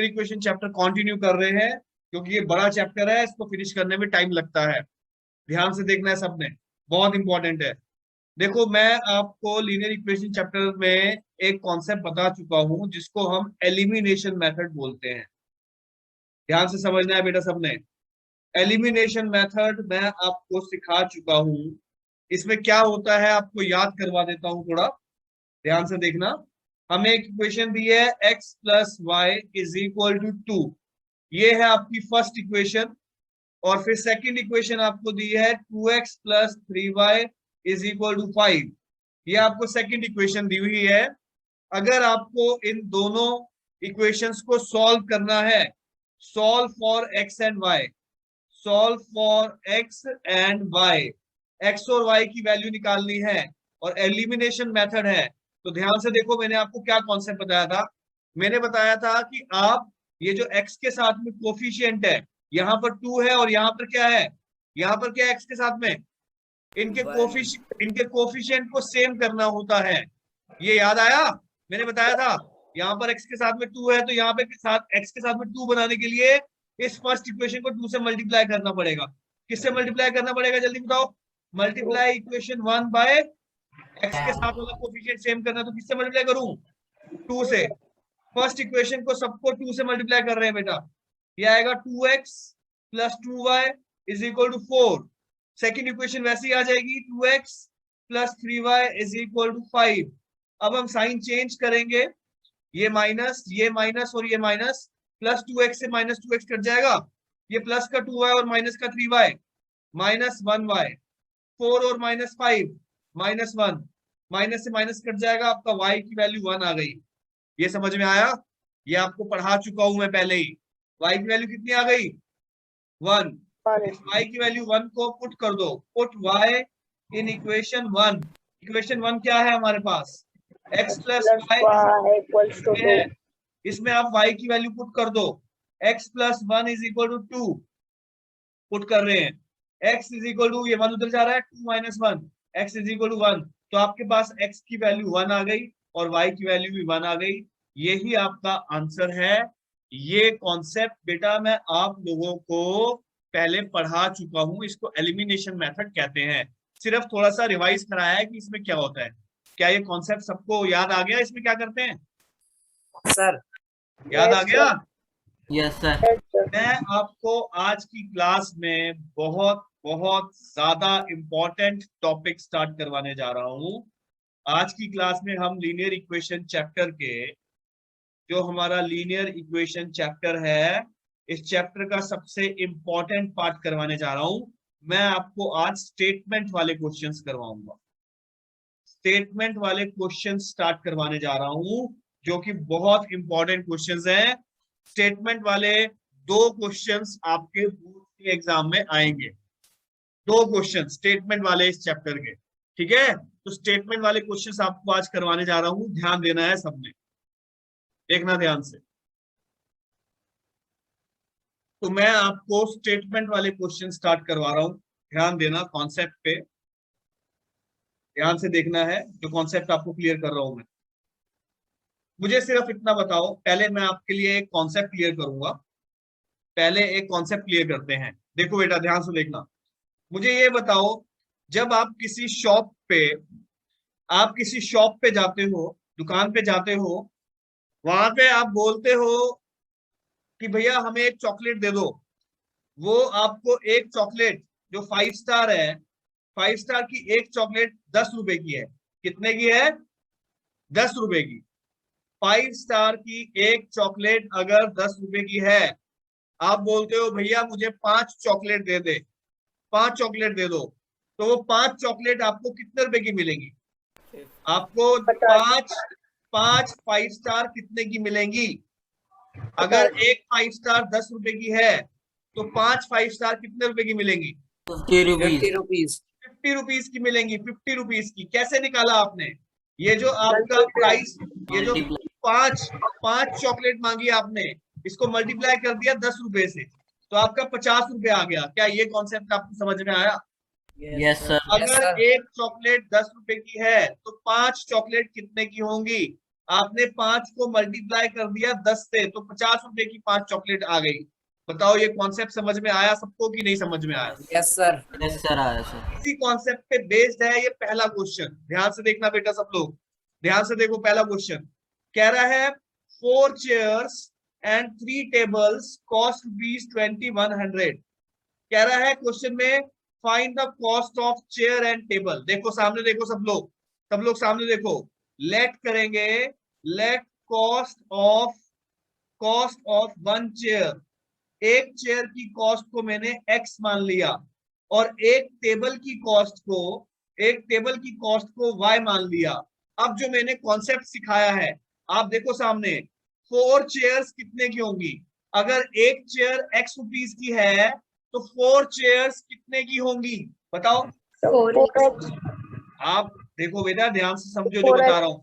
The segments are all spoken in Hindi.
लीनियर इक्वेशन चैप्टर कंटिन्यू कर रहे हैं, क्योंकि ये बड़ा चैप्टर है, इसको फिनिश करने में टाइम लगता है। ध्यान से देखना है सबने, बहुत इंपॉर्टेंट है। देखो, मैं आपको लीनियर इक्वेशन चैप्टर में एक कॉन्सेप्ट बता चुका हूं जिसको हम एलिमिनेशन मेथड बोलते हैं। ध्यान से समझना है बेटा सबने। एलिमिनेशन मेथड मैं आपको सिखा चुका हूं। इसमें क्या होता है आपको याद करवा देता हूं, थोड़ा ध्यान से देखना। हमें एक इक्वेशन दी है x plus y is equal to 2। ये है आपकी फर्स्ट इक्वेशन। और फिर सेकंड इक्वेशन आपको दी है 2x plus 3y is equal to 5। ये आपको सेकंड इक्वेशन दी हुई है। अगर आपको इन दोनों इक्वेशंस को सॉल्व करना है, solve for x and y, solve for x and y, x और y की वैल्यू निकालनी है और एलिमिनेशन मेथड है। तो ध्यान से देखो, मैंने आपको क्या कॉन्सेप्ट बताया था। मैंने बताया था कि आप ये जो x के साथ में कोफिशिएंट है, यहाँ पर 2 है और यहाँ पर क्या है, यहाँ पर क्या है x के साथ में, इनके कोफिशिएंट को सेम करना होता है। ये याद आया, मैंने बताया था। यहाँ पर x के साथ में 2 है, तो यहाँ पे साथ x के साथ में 2 बनाने के लिए इस फर्स्ट इक्वेशन को 2 से मल्टीप्लाई करना पड़ेगा। किससे मल्टीप्लाई करना पड़ेगा, जल्दी बताओ। मल्टीप्लाई इक्वेशन 1 बाय x के साथ वाला कोफिशिएंट सेम करना, तो किससे मल्टीप्लाई करूं, 2 से। फर्स्ट इक्वेशन को सबको 2 से मल्टीप्लाई कर रहे हैं बेटा। ये आएगा 2x plus 2y is equal to 4। Second equation वैसे ही आ जाएगी, 2x plus 3y is equal to 5। अब हम साइन चेंज करेंगे, ये माइनस और ये माइनस, प्लस 2x से माइनस 2x कट जाएगा, ये प्लस का 2y और माइनस का 3y, माइनस 1y, 4 और माइनस 5 माइनस 1, माइनस से माइनस कट जाएगा, आपका y की वैल्यू 1 आ गई। ये समझ में आया, ये आपको पढ़ा चुका हूं मैं पहले ही। y की वैल्यू कितनी आ गई, 1। इस y की वैल्यू 1 को पुट कर दो, put y in equation 1। Equation 1 क्या है हमारे पास, x plus y equals to 2। इसमें आप y की वैल्यू पुट कर दो, x plus 1 is equal to 2 put कर रहे हैं। x इज इक्वल टू, ये 1 उधर जा रहा है, 2 minus 1, x is equal to 1। तो आपके पास x की वैल्यू 1 आ गई और y की वैल्यू भी 1 आ गई। यही आपका आंसर है। ये कॉन्सेप्ट बेटा मैं आप लोगों को पहले पढ़ा चुका हूं, इसको एलिमिनेशन मेथड कहते हैं। सिर्फ थोड़ा सा रिवाइज कराया है कि इसमें क्या होता है। क्या ये कॉन्सेप्ट सबको याद आ गया, इसमें क्या करते हैं सर, याद आ गया? Yes sir. मैं आपको आज की क्लास में बहुत बहुत ज्यादा इंपॉर्टेंट टॉपिक स्टार्ट करवाने जा रहा हूं। आज की क्लास में हम लीनियर इक्वेशन चैप्टर के, जो हमारा लीनियर इक्वेशन चैप्टर है, इस चैप्टर का सबसे इंपॉर्टेंट पार्ट करवाने जा रहा हूं। मैं आपको आज स्टेटमेंट वाले क्वेश्चंस करवाऊंगा, स्टेटमेंट वाले क्वेश्चन स्टार्ट करवाने जा रहा हूं, जो कि बहुत इंपॉर्टेंट क्वेश्चंस हैं। स्टेटमेंट वाले 2 क्वेश्चंस आपके बोर्ड के एग्जाम में आएंगे, 2 क्वेश्चन स्टेटमेंट वाले इस चैप्टर के, ठीक है। तो स्टेटमेंट वाले क्वेश्चंस आपको आज करवाने जा रहा हूं, ध्यान देना है सबने, देखना ध्यान से। तो मैं आपको स्टेटमेंट वाले क्वेश्चन स्टार्ट करवा रहा हूं, ध्यान देना कॉन्सेप्ट पे, ध्यान से देखना है जो कॉन्सेप्ट आपको क्लियर कर रहा हूं मैं। मुझे सिर्फ इतना बताओ, पहले मैं आपके लिए एक कॉन्सेप्ट क्लियर करूंगा, पहले एक कॉन्सेप्ट क्लियर करते हैं। देखो बेटा ध्यान से देखना, मुझे ये बताओ, जब आप किसी शॉप पे जाते हो, दुकान पे जाते हो, वहां पे आप बोलते हो कि भैया हमें एक चॉकलेट दे दो। वो आपको एक चॉकलेट जो 5 स्टार है, 5 स्टार की एक चॉकलेट 10 रुपए की है। कितने की है, 10 रुपए की। 5 स्टार की एक चॉकलेट अगर 10 रुपए की है, आप बोलते हो भैया मुझे 5 चॉकलेट दे दे, 5 चॉकलेट दे दो। तो वो 5 चॉकलेट आपको कितने रुपए की मिलेंगी, आपको 5 5 स्टार कितने की मिलेंगी। अगर एक 5 स्टार 10 रुपए की है, तो 5 5 स्टार कितने रुपए की मिलेंगी, 50 रुपीज 50 रुपीज की मिलेंगी। 50 रुपीज की कैसे निकाला आपने, ये जो आपका प्राइस, ये जो 5 चॉकलेट मांगी आपने, इसको मल्टीप्लाई कर दिया 10 रुपए से, तो आपका 50 रुपए आ गया। क्या ये कॉन्सेप्ट आपको समझ में आया? Yes sir. अगर एक चॉकलेट 10 रुपए की है, तो 5 चॉकलेट कितने की होंगी, आपने 5 को मल्टीप्लाई कर दिया 10 से, तो 50 रुपए की 5 चॉकलेट आ गई। बताओ ये कॉन्सेप्ट समझ में आया सबको कि नहीं समझ में आया? Yes sir. यस सर, आया सर। इसी कॉन्सेप्ट पे बेस्ड है ये पहला क्वेश्चन। ध्यान से देखना बेटा सब लोग, ध्यान से देखो। पहला क्वेश्चन कह रहा है 4 चेयर्स एंड 3 टेबल्स कॉस्ट ₹2100। कह रहा है क्वेश्चन में find the cost of chair and table. देखो सामने देखो सब लोग सामने देखो। लेट करेंगे, लेट कॉस्ट ऑफ 1 चेयर। एक चेयर की कॉस्ट को मैंने x मान लिया और एक टेबल की कॉस्ट को y मान लिया। अब जो मैंने कॉन्सेप्ट सिखाया है, आप देखो सामने, 4 चेयर्स कितने की होंगी? अगर एक चेयर x रुपीस की है तो 4 चेयर्स कितने की होंगी बताओ? आप देखो बेटा, ध्यान से समझो जो बता रहा हूं।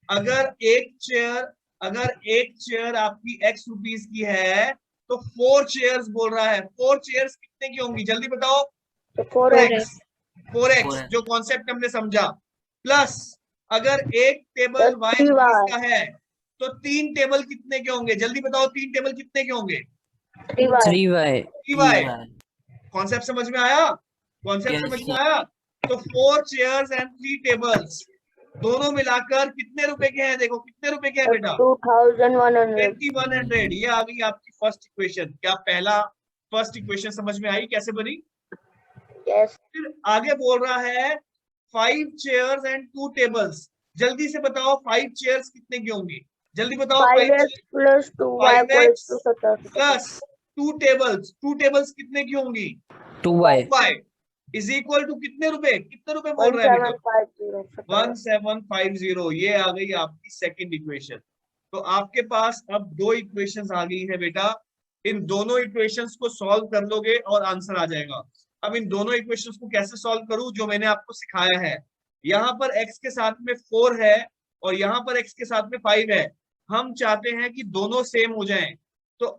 अगर एक चेयर आपकी x रुपीस की है तो 4 चेयर्स बोल रहा है। 4 चेयर्स कितने की होंगी जल्दी बताओ? 4x जो कॉन्सेप्ट हमने समझा, प्लस अगर एक टेबल y रुपीस का है तो 3 टेबल कितने के होंगे जल्दी बताओ? 3 टेबल कितने के होंगे? 3y। कॉन्सेप्ट समझ में आया? कॉन्सेप्ट समझ में आया? तो 4 चेयर्स एंड 3 टेबल्स दोनों मिलाकर कितने रुपए के हैं? देखो कितने रुपए के हैं बेटा? 2100। ये आ गई आपकी फर्स्ट इक्वेशन। क्या पहला फर्स्ट इक्वेशन समझ में आई कैसे बनी? फिर आगे बोल रहा है 5 चेयर्स एंड 2 टेबल्स। जल्दी से बताओ 5 चेयर्स कितने की होंगी जल्दी बताओ? 5x plus 2y plus 2 tables. 2 tables कितने की होंगी? 2y इज इक्वल टू कितने रुपए बोल रहे हैं बेटा? 1750। ये आ गई आपकी सेकंड इक्वेशन। तो आपके पास अब 2 इक्वेशंस आ गई है बेटा। इन दोनों इक्वेशंस को सॉल्व कर लोगे और आंसर आ जाएगा। अब इन दोनों इक्वेशंस को कैसे सॉल्व करूं, जो मैंने आपको सिखाया है। यहाँ पर x के साथ में 4 है और यहाँ पर x के साथ में 5 है। हम चाहते हैं कि दोनों सेम हो जाएं। तो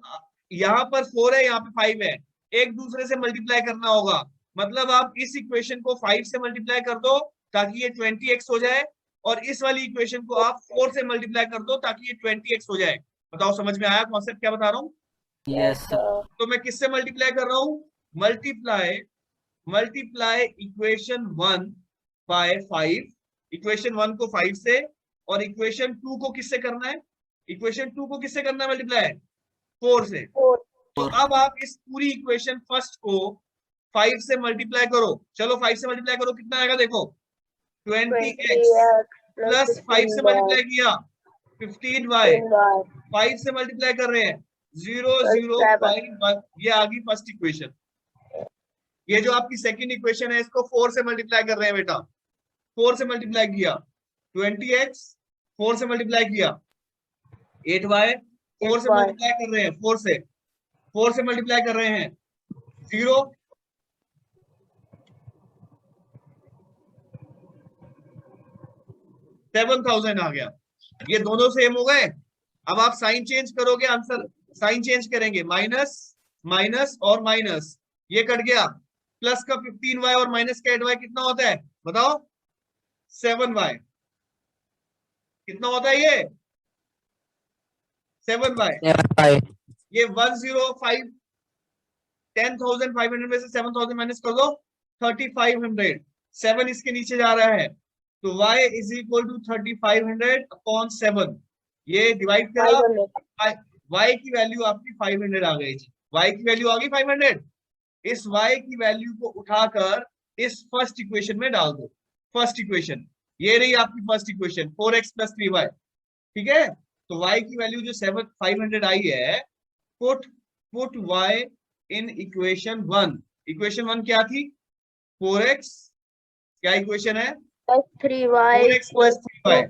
यहाँ पर 4 है, यहाँ पे 5 है, एक दूसरे से मल्टीप्लाई करना होगा। मतलब आप इस इक्वेशन को 5 से मल्टीप्लाई कर दो ताकि ये 20x हो जाए, और इस वाली इक्वेशन को आप 4 से मल्टीप्लाई कर दो ताकि ये 20x हो जाए। बताओ समझ में आया कॉन्सेप्ट क्या बता रहा हूँ? Yes sir. तो मैं किससे मल्टीप्लाई कर रहा हूँ? Multiply equation 1 bye 5। इक्वेशन 1 को 5 से, और इक्वेशन 2 को किससे करना है? इक्वेशन 2 को किससे करना है मल्टीप्लाई? 4 से। तो अब आप इस पूरी इक्वेशन फर्स्ट को 5 से मल्टीप्लाई करो। चलो 5 से मल्टीप्लाई करो, कितना आएगा देखो? 20x प्लस 5 से मल्टीप्लाई किया 15y, 5 से मल्टीप्लाई कर रहे हैं 0051। ये आ गई फर्स्ट इक्वेशन। ये जो आपकी सेकंड इक्वेशन है इसको 4 से मल्टीप्लाई कर रहे हैं बेटा। 4 से मल्टीप्लाई किया 20x, 4 से मल्टीप्लाई किया 8y, 4 से मल्टीप्लाई कर रहे हैं 4 से मल्टीप्लाई कर रहे हैं 0, 7000 आ गया। ये दोनों सेम हो गए। अब आप साइन चेंज करोगे, आंसर साइन चेंज करेंगे, माइनस माइनस और माइनस, ये कट गया। प्लस का 15y और माइनस का 8y कितना होता है बताओ? 7y। कितना होता है ये? 7y। ये 105, 10,500 में से 7,000 माइनस कर दो 3,500। 7 इसके नीचे जा रहा है तो y is equal to 3,500 upon 7। ये डिवाइड करा, y की वैल्यू आपकी 500 आ गई जी। y की वैल्यू आ गई 500। इस y की वैल्यू को उठाकर इस फर्स्ट इक्वेशन में डाल दो। फर्स्ट इक्वेशन ये रही आपकी first equation 4x plus 3y। ठीक है, तो y की वैल्यू जो 500 आई है, put y in equation 1। Equation 1 क्या थी? 4x। क्या इक्वेशन है? 4x plus 3y।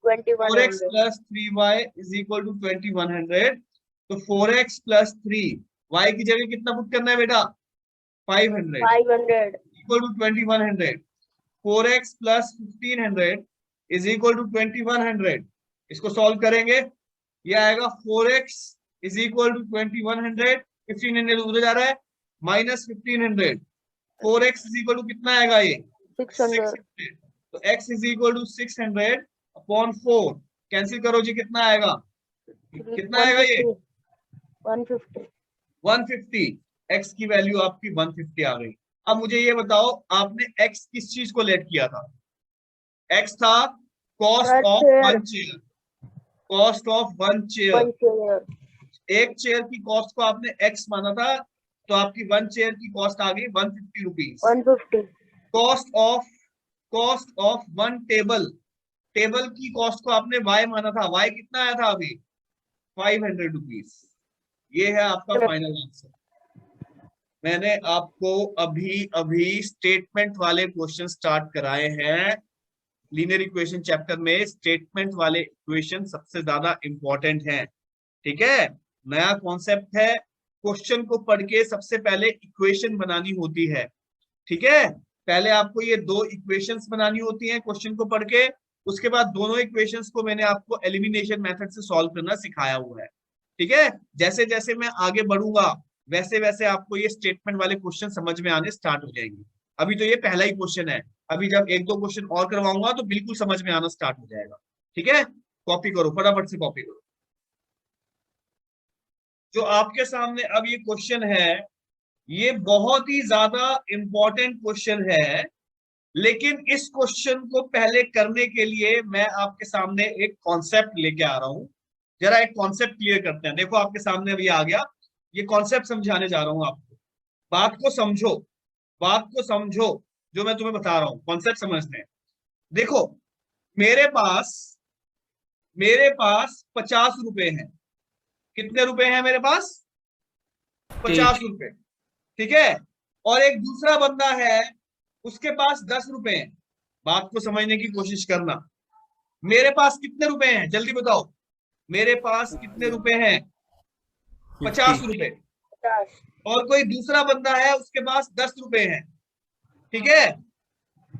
4x plus 3y is equal to 2100। तो 4x प्लस 3 y की जगह कितना पुट करना है बेटा? 500 equal to 2100। 4x plus 1500 is equal to 2100। इसको सॉल्व करेंगे, ये आएगा 4x इज इक्वल टू 2100। 1500 उधर जा रहा है, minus 1500। 4x is equal to कितना आएगा? ये 600। तो x is equal to 600 upon 4। Cancel करो जी, कितना आएगा? कितना आएगा ये? 150 150। x की वैल्यू आपकी 150 आ गई। अब मुझे ये बताओ, आपने x किस चीज को लेट किया था? x था cost of one chair, cost of one chair. 1 chair एक चेयर की कॉस्ट को आपने x माना था, तो आपकी वन चेयर की कॉस्ट आ गई 150 rupees. 150 cost of one table, table की कॉस्ट को आपने y माना था, y कितना आया था अभी? 500 रुपीज। ये है आपका फाइनल आंसर। मैंने आपको अभी अभी स्टेटमेंट वाले क्वेश्चन स्टार्ट कराए हैं। लीनियर इक्वेशन चैप्टर में स्टेटमेंट वाले इक्वेशन सबसे ज्यादा इंपॉर्टेंट हैं। ठीक है, नया कॉन्सेप्ट है। क्वेश्चन को पढ़ के सबसे पहले इक्वेशन बनानी होती है। ठीक है, पहले आपको ये दो इक्वेशंस बनानी होती हैं क्वेश्चन को पढ़ के, उसके बाद दोनों इक्वेशंस को मैंने आपको एलिमिनेशन मेथड से सॉल्व करना सिखाया हुआ है। ठीक है, जैसे जैसे मैं आगे बढ़ूंगा वैसे वैसे आपको ये स्टेटमेंट वाले क्वेश्चन समझ में आने स्टार्ट हो जाएंगे। अभी तो ये पहला ही क्वेश्चन है, अभी जब एक दो क्वेश्चन और करवाऊंगा तो बिल्कुल समझ में आना स्टार्ट हो जाएगा। ठीक है, कॉपी करो, फटाफट से कॉपी करो। जो आपके सामने अब ये क्वेश्चन है, ये बहुत ही ज्यादा इंपॉर्टेंट क्वेश्चन है, लेकिन इस क्वेश्चन को पहले करने के लिए मैं आपके सामने एक कॉन्सेप्ट लेके आ रहा हूं। जरा एक कॉन्सेप्ट क्लियर करते हैं। देखो आपके सामने अभी आ गया, ये कॉन्सेप्ट समझाने जा रहा हूं आपको। बात को समझो, बात को समझो, जो मैं तुम्हें बता रहा हूं कॉन्सेप्ट समझते हैं। देखो, मेरे पास 50 रुपए हैं। कितने रुपए हैं मेरे पास? 50 रुपए। ठीक है, और एक दूसरा बंदा है, उसके पास 10 रुपए हैं। बात को समझने की कोशिश करना। मेरे पास कितने रुपए हैं, जल्दी बताओ। मेरे पास कितने रुपए हैं? 50 रुपए। 50 और कोई दूसरा बंदा है, उसके पास 10 रुपए हैं। ठीक है,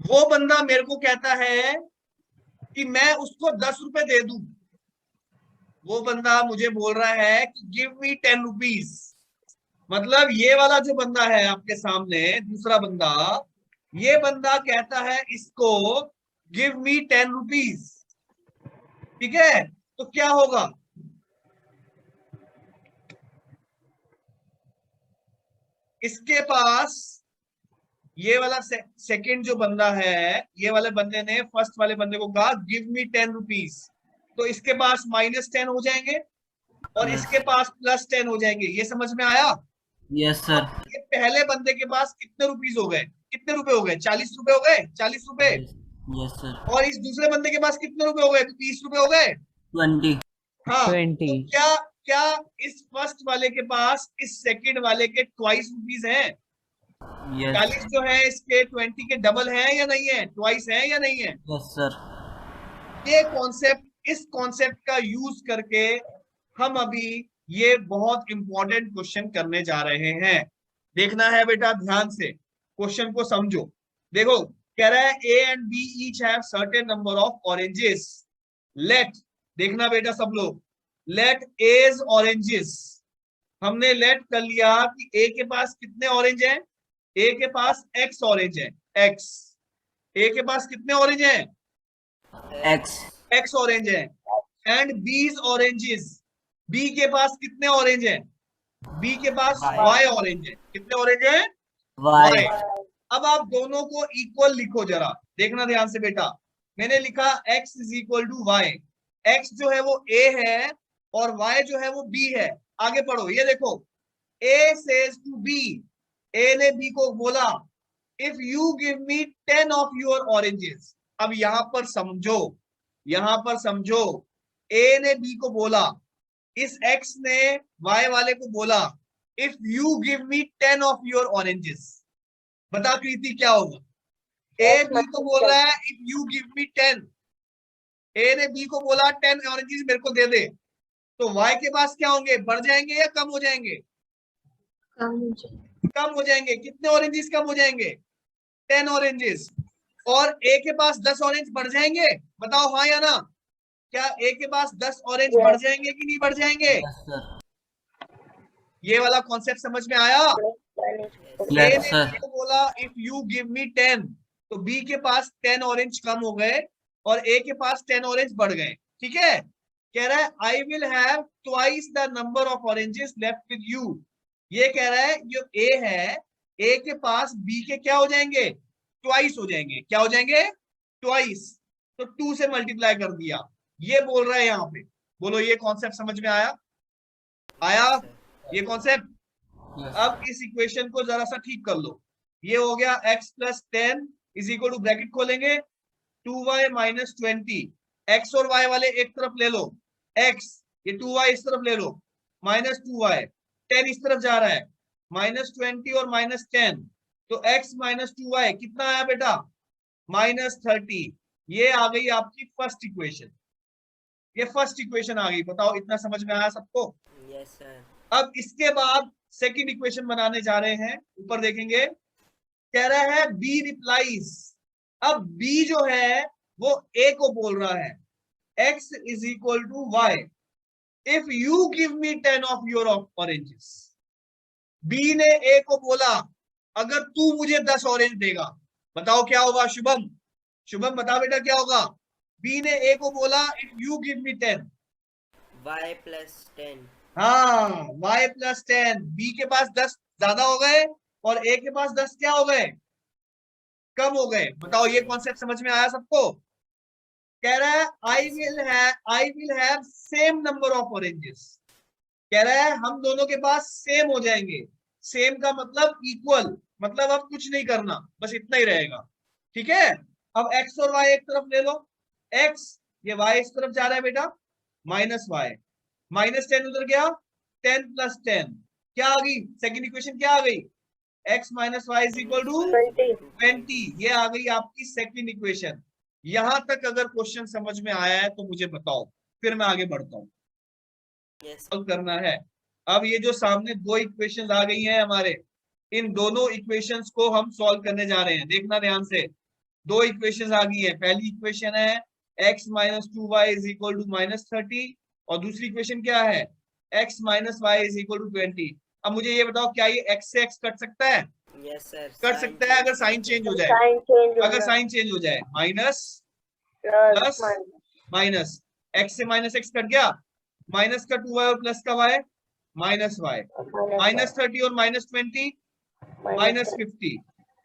वो बंदा मेरे को कहता है कि मैं उसको 10 रुपए दे दूं। वो बंदा मुझे बोल रहा है कि गिव मी 10 रुपीज। मतलब ये वाला जो बंदा है आपके सामने, दूसरा बंदा, ये बंदा कहता है इसको गिव मी 10 रुपीज। ठीक है, तो क्या होगा? इसके पास ये वाला सेकंड जो बंदा है, ये वाले बंदे ने फर्स्ट वाले बंदे को कहा गिव मी 10 रुपीज, तो इसके पास -10 हो जाएंगे और इसके पास +10 हो जाएंगे। ये समझ में आया? Yes sir. ये पहले बंदे के पास कितने रुपीज हो गए? कितने रुपए हो गए? 40 रुपए हो गए, 40 रुपए। Yes sir. और इस दूसरे बंदे के पास कितने रुपए हो गए? 30 रुपए हो गए। 20। हाँ, 20। तो क्या क्या इस फर्स्ट वाले के पास इस सेकंड वाले के ट्वाइस रुपीज हैं? 40 यस। जो है इसके 20 के डबल है या नहीं है? ट्वाइस है या नहीं है? Yes sir. ये कॉन्सेप्ट, इस कॉन्सेप्ट का यूज करके हम अभी ये बहुत इंपॉर्टेंट क्वेश्चन करने जा रहे हैं। देखना है बेटा, ध्यान से क्वेश्चन को समझो। देखो, कह रहा है A and B each have certain number of oranges. Let, देखना बेटा सब लोग, लेट एज ऑरेंजेस। हमने लेट कर लिया कि ए के पास कितने ऑरेंज हैं? ए के पास x ऑरेंज है, x। ए के पास कितने ऑरेंज हैं? x ऑरेंज है। एंड बीज ऑरेंजेस, बी के पास कितने ऑरेंज हैं? बी के पास y ऑरेंज है। कितने ऑरेंज है? वाई। अब आप दोनों को इक्वल लिखो, जरा देखना ध्यान से बेटा। मैंने लिखा x is equal to y. x जो है वो a है और y जो है वो b है। आगे पढ़ो, ये देखो, a says to b, a ने b को बोला if you give me 10 of your oranges. अब यहां पर समझो, यहां पर समझो, a ने b को बोला, इस x ने y वाले को बोला if you give me 10 of your oranges. बता प्रीति क्या होगा? ए बी को बोल रहा है इफ यू गिव मी 10, ए ने बी को बोला 10 ऑरेंजेस मेरे को दे दे, तो वाई के पास क्या होंगे? बढ़ जाएंगे या कम हो जाएंगे? कम हो जाएंगे। कितने ऑरेंजेस कम हो जाएंगे? 10 ऑरेंजेस। और ए के पास 10 ऑरेंज बढ़ जाएंगे? बताओ हाँ या ना। क्या ए के पास 10 ऑरेंज बढ़ जाएंगे कि नहीं बढ़ जाएंगे? Yes sir. ये वाला कॉन्सेप्ट समझ में आया? ए यस ने सर। बी को बोला इफ यू गिव मी 10, तो बी के पास 10 ऑरेंज कम हो गए और ए के पास 10 ऑरेंज बढ़ गए। ठीक है, कह रहा है I will have twice the number of oranges left with you. ये कह रहा है जो ए है, ए के पास बी के क्या हो जाएंगे, ट्वाइस हो जाएंगे। क्या हो जाएंगे, ट्वाइस। तो 2 से मल्टीप्लाई कर दिया, ये बोल रहा है यहाँ पे। बोलो ये कॉन्सेप्ट समझ में आया? आया ये कॉन्सेप्ट? अब इस इक्वेशन को जरा सा ठीक कर लो। ये हो गया x plus 10 is equal to, bracket खोलेंगे, 2y माइनस 20। x और y वाले एक तरफ ले लो, x, ये 2y इस तरफ ले लो, माइनस 2y, 10 इस तरफ जा रहा है, माइनस 20 और माइनस 10, तो x माइनस 2y कितना आया बेटा, माइनस 30। ये आ गई आपकी फर्स्ट इक्वेशन, ये फर्स्ट इक्वेशन आ गई। बताओ इतना समझ में आया सबको? Yes sir. अब इसके बाद सेकंड इक्वेशन बनाने जा रहे हैं, ऊपर देखेंगे, कह रहा है बी रिप्लाइज। अब बी जो है वो ए को बोल रहा है x is equal to y if you give me 10 of your oranges. B ने ए को बोला अगर तू मुझे 10 ऑरेंज देगा। बताओ क्या होगा शुभम? शुभम बता बेटा क्या होगा? बी ने ए को बोला if you give me 10, y plus 10। हाँ y प्लस 10। बी के पास 10 ज्यादा हो गए और ए के पास 10 क्या हो गए, कम हो गए। बताओ ये कॉन्सेप्ट समझ में आया सबको? कह रहा है I will have same number of oranges. कह रहा है हम दोनों के पास सेम हो जाएंगे। सेम का मतलब इक्वल, मतलब अब कुछ नहीं करना, बस इतना ही रहेगा। ठीक है, अब x और y एक तरफ ले लो, x, ये y इस तरफ जा रहा है बेटा, माइनस y, माइनस 10 उधर गया, 10 प्लस 10 क्या आ गई, सेकेंड इक्वेशन क्या आ गई, x minus y is equal to 20। ये आ गई आपकी सेकेंड इक्वेशन। यहां तक अगर क्वेश्चन समझ में आया है तो मुझे बताओ, फिर मैं आगे बढ़ता हूँ। सॉल्व करना है। अब ये जो सामने दो इक्वेशंस आ गई हैं हमारे, इन दोनों इक्वेशंस को हम सॉल्व करने जा रहे हैं। देखना ध्यान से, दो इक्वेशंस आ गई है। पहली इक्वेशन है x minus 2y is equal to minus 30 और दूसरी इक्वेशन क्या है, x minus y is equal to 20। अब मुझे ये बताओ क्या ये x से x कट सकता है? Yes sir. कट सकता है अगर साइन चेंज हो जाए। साइन चेंज अगर साइन चेंज हो जाए, माइनस प्लस माइनस, x से माइनस x कट गया, माइनस का 2y और प्लस का y, माइनस y, माइनस 30 और माइनस 20, माइनस 50,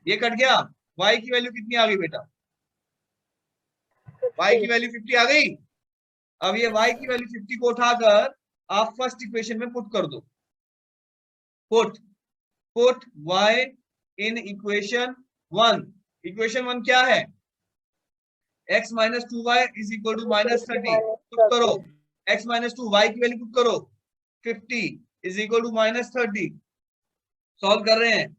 ये कट गया। y की वैल्यू कितनी आ गई बेटा, y की वैल्यू 50 आ गई। अब ये y की वैल्यू 50 को उठाकर आप फर्स्ट इक्वेशन में पुट कर दो। Put y in equation 1। Equation 1 क्या है, x minus 2y is equal to minus 30। Put करो x माइनस 2, y की वैल्यू पुट करो 50 is equal to minus 30। Solve कर रहे हैं,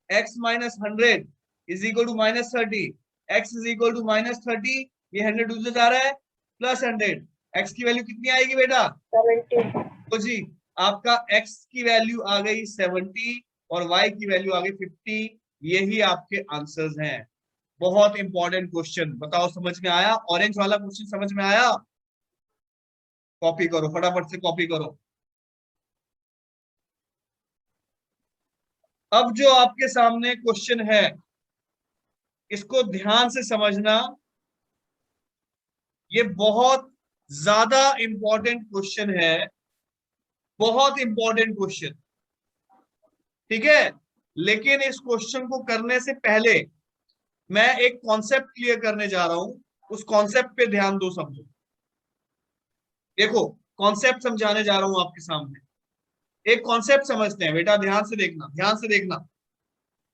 x minus 100 is equal to minus 30, x is equal to minus 30, ये 100 दूसरे जा रहा है, प्लस 100, x की वैल्यू कितनी आएगी बेटा 70। तो जी आपका x की वैल्यू आ गई 70 और y की वैल्यू आ गई 50। यही आपके आंसर्स हैं। बहुत इंपॉर्टेंट क्वेश्चन। बताओ समझ में आया? ऑरेंज वाला क्वेश्चन समझ में आया? कॉपी करो, फटाफट से कॉपी करो। अब जो आपके सामने क्वेश्चन है इसको ध्यान से समझना, ये बहुत ज्यादा इंपॉर्टेंट क्वेश्चन है, बहुत इंपॉर्टेंट क्वेश्चन। ठीक है, लेकिन इस क्वेश्चन को करने से पहले मैं एक कॉन्सेप्ट क्लियर करने जा रहा हूं, उस कॉन्सेप्ट पे ध्यान दो, समझो। देखो कॉन्सेप्ट समझाने जा रहा हूं आपके सामने। एक कॉन्सेप्ट समझते हैं बेटा, ध्यान से देखना, ध्यान से देखना।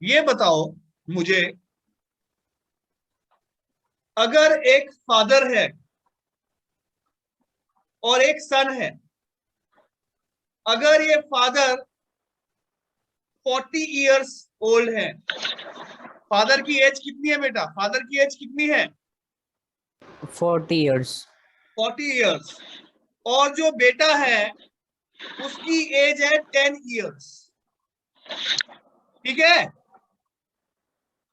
ये बताओ मुझे, अगर एक फादर है और एक सन है, अगर ये फादर 40 इयर्स ओल्ड है, फादर की एज कितनी है बेटा, फादर की एज कितनी है 40 years. 40 इयर्स, और जो बेटा है उसकी एज है 10 इयर्स। ठीक है,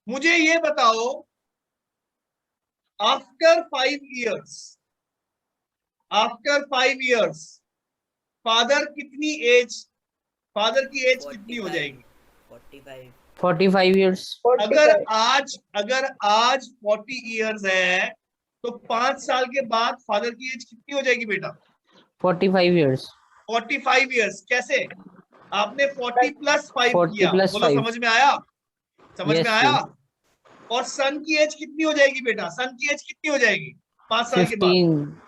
मुझे ये बताओ आफ्टर 5 इयर्स फादर कितनी एज, फादर की एज कितनी हो जाएगी 45। 45 years. अगर आज 40 इयर्स है तो 5 साल के बाद फादर की एज कितनी हो जाएगी बेटा? 45 years. 45 ईयर्स। कैसे? आपने 40 प्लस 5 40 किया। plus बोलो 5. समझ में आया? समझ Yes, में आया? sir. और सन की एज कितनी हो जाएगी बेटा? सन की एज कितनी हो जाएगी 5 साल के बाद? 15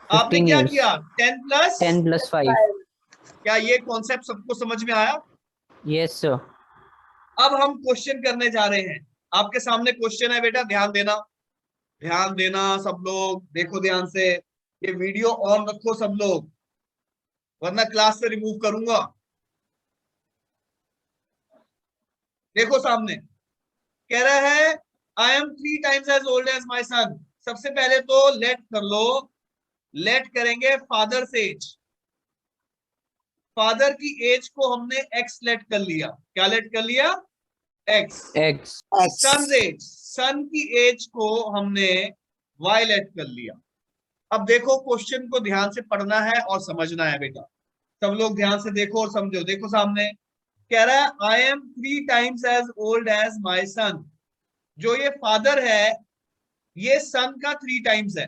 आपने 15 क्या years. किया? 10 प्लस। 10 plus 5. क्या ये कॉन्सेप्ट सबको समझ में आया? Yes, sir. अब हम क्वेश्चन करने जा रहे हैं। आपके सामने क्वेश्चन है बेटा, ध्यान देना, ध्यान देना सब लोग, देखो ध्यान से। ये वीडियो ऑन रखो सब लोग, वरना क्लास से रिमूव करूंगा। देखो सामने कह रहा है I am 3 times as old as my son. सबसे पहले तो लेट कर लो, लेट करेंगे फादर एज। फादर की एज को हमने एक्स लेट कर लिया। क्या लेट कर लिया? एक्स। X. सन एज, सन की एज को हमने वाई लेट कर लिया। अब देखो क्वेश्चन को ध्यान से पढ़ना है और समझना है बेटा। सब लोग ध्यान से देखो और समझो। देखो सामने कह रहा है I am 3 times as old as my son. जो ये फादर है, ये सन का 3 times है।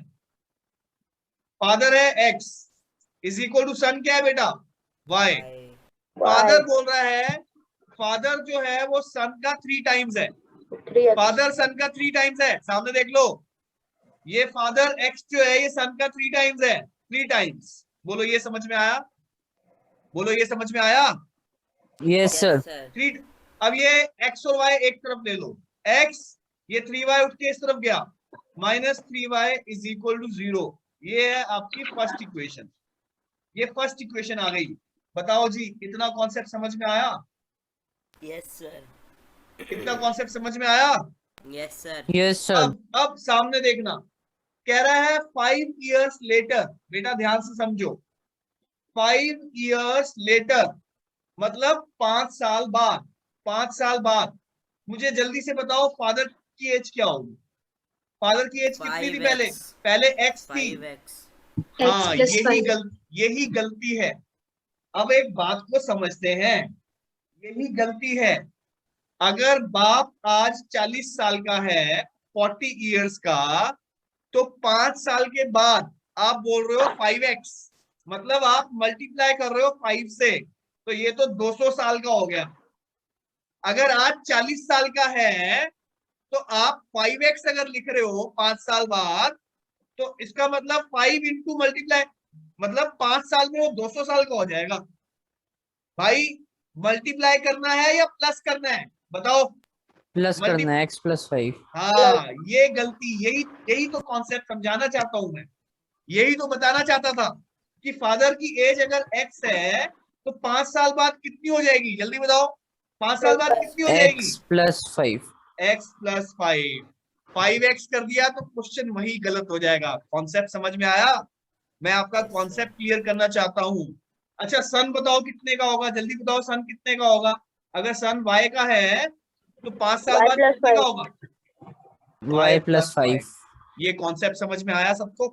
फादर है एक्स, इज इक्वल टू सन क्या है बेटा? वाई। फादर बोल रहा है, फादर जो है वो सन का 3 times है। 3x. फादर सन का 3 times है। सामने देख लो, ये फादर एक्स जो है ये सन का 3 times है। 3 times। बोलो ये समझ में आया? बोलो ये समझ में आया? Yes, sir. Yes, sir. 3। अब ये एक्स और वाई एक तरफ ले लो। एक्स, ये 3y उठ के इस तरफ गया, -3y इज इक्वल टू 0। ये है आपकी फर्स्ट इक्वेशन। ये फर्स्ट इक्वेशन आ गई। बताओ जी, इतना कॉन्सेप्ट समझ में आया? Yes, sir. इतना कॉन्सेप्ट समझ में आया? Yes, sir. Yes, sir. अब सामने देखना, कह रहा है 5 years लेटर। बेटा ध्यान से समझो, 5 years लेटर मतलब 5 साल बाद। 5 साल बाद मुझे जल्दी से बताओ फादर की एज क्या होगी? फादर की एज कितनी थी 5x. पहले? पहले एक्स थी। 5x. हाँ, यही गलती है। अब एक बात को समझते हैं, यही गलती है। अगर बाप आज 40 साल का है, 40 इयर्स का, तो 5 साल के बाद आप बोल रहे हो 5x, मतलब आप मल्टीप्लाई कर रहे हो 5 से, तो ये तो 200 साल का हो गया। अगर आज 40 साल का है तो आप 5x अगर लिख रहे हो 5 साल बाद, तो इसका मतलब 5 इंटू मल्टीप्लाई, मतलब 5 साल में वो 200 साल का हो जाएगा। भाई मल्टीप्लाई करना है या प्लस करना है? बताओ। Plus करना है x plus 5. हाँ, ये गलती, यही तो कॉन्सेप्ट समझाना चाहता हूं मैं। यही तो बताना चाहता था कि फादर की एज अगर एक्स है तो 5 साल बाद कितनी हो जाएगी? जल्दी बताओ, 5 साल बाद कितनी हो जाएगी? X plus 5. x plus 5। 5x कर दिया तो क्वेश्चन वही गलत हो जाएगा। कॉन्सेप्ट समझ में आया? मैं आपका कॉन्सेप्ट क्लियर करना चाहता हूँ। अच्छा, सन बताओ कितने का होगा? जल्दी बताओ, सन कितने का होगा? अगर सन y का है तो 5 साल Y बाद plus कितने का 5. होगा? Y plus 5. ये कॉन्सेप्ट समझ में आया सबको?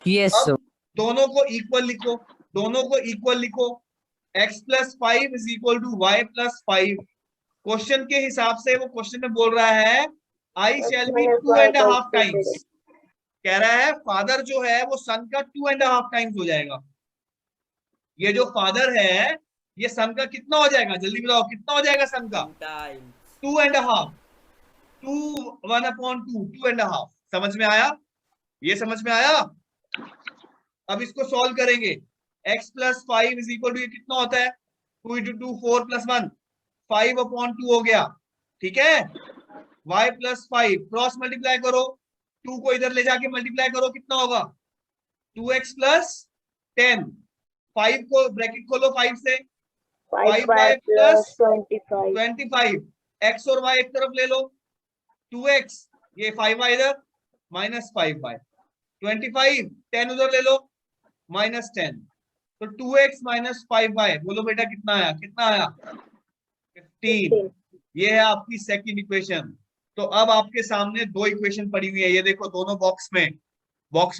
Yes, अब sir. दोनों को इक्वल लिखो, दोनों को इक्वल लिखो। x plus 5 is equal to y plus 5। Question के हिसाब से वो क्वेश्चन में बोल रहा है आई शैल बी 2.5 टाइम्स। कह रहा है फादर जो है वो सन का 2.5 टाइम्स हो जाएगा। ये जो फादर है ये सन का कितना हो जाएगा? जल्दी बताओ, कितना हो जाएगा सन का? 2 times. 2.5। 1/2, 2.5। समझ में आया? ये समझ में आया? अब इसको सॉल्व करेंगे। x plus 5 is equal to, ये कितना होता है? 2 इंटू 2 4 प्लस 1 5/2 हो गया। ठीक है, y प्लस 5 क्रॉस मल्टीप्लाई करो, 2 को इधर ले जाके मल्टीप्लाई करो, कितना होगा? 2x plus 10। 5 को ब्रैकेट खोलो 5 से, 5y plus 25. 25। x और y एक तरफ ले लो, 2x, ये 5y इधर, -5y, 25, 10 उधर ले लो, -10, तो 2x माइनस 5y। बोलो बेटा कितना आया? कितना आया? 15। ये है आपकी सेकंड इक्वेशन। तो अब आपके सामने दो इक्वेशन पड़ी हुई है, ये देखो दोनों बॉक्स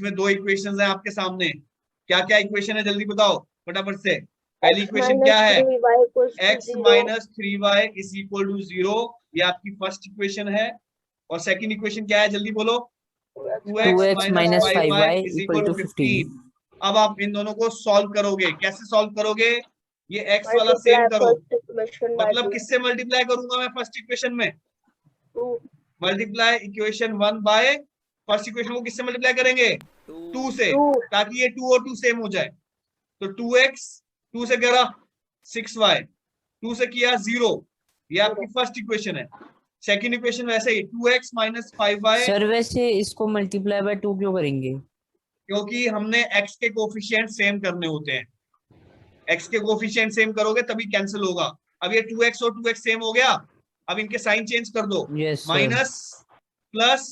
में दो इक्वेशन है आपके सामने। क्या क्या इक्वेशन है जल्दी बताओ फटाफट से। पहली इक्वेशन क्या है? x minus 3y is equal to 0, ये आपकी फर्स्ट इक्वेशन है। और सेकंड इक्वेशन क्या है? जल्दी बोलो। 2x minus 5y is equal to 15. 15. अब आप इन दोनों को सॉल्व करोगे, कैसे सॉल्व करोगे? ये x वाला सेम करो, मतलब किससे मल्टीप्लाई करूंगा मैं फर्स्ट इक्वेशन में? Multiply equation 1 by first equation को किससे मल्टीप्लाई करेंगे? 2 से, ताकि ये 2 और 2 सेम हो जाए। तो 2x 2 से करा 6y, 2 से किया 0, ये आपकी फर्स्ट इक्वेशन है। सेकंड इक्वेशन वैसे ही 2x minus 5y, सर वैसे इसको मल्टीप्लाई बाय 2 क्यों करेंगे? क्योंकि हमने x के कोफिशिएंट सेम करने होते हैं। x के कोफिशिएंट सेम करोगे तभी कैंसिल होगा। अब ये 2x और 2x सेम हो गया, अब इनके साइन चेंज कर दो। यस माइनस प्लस,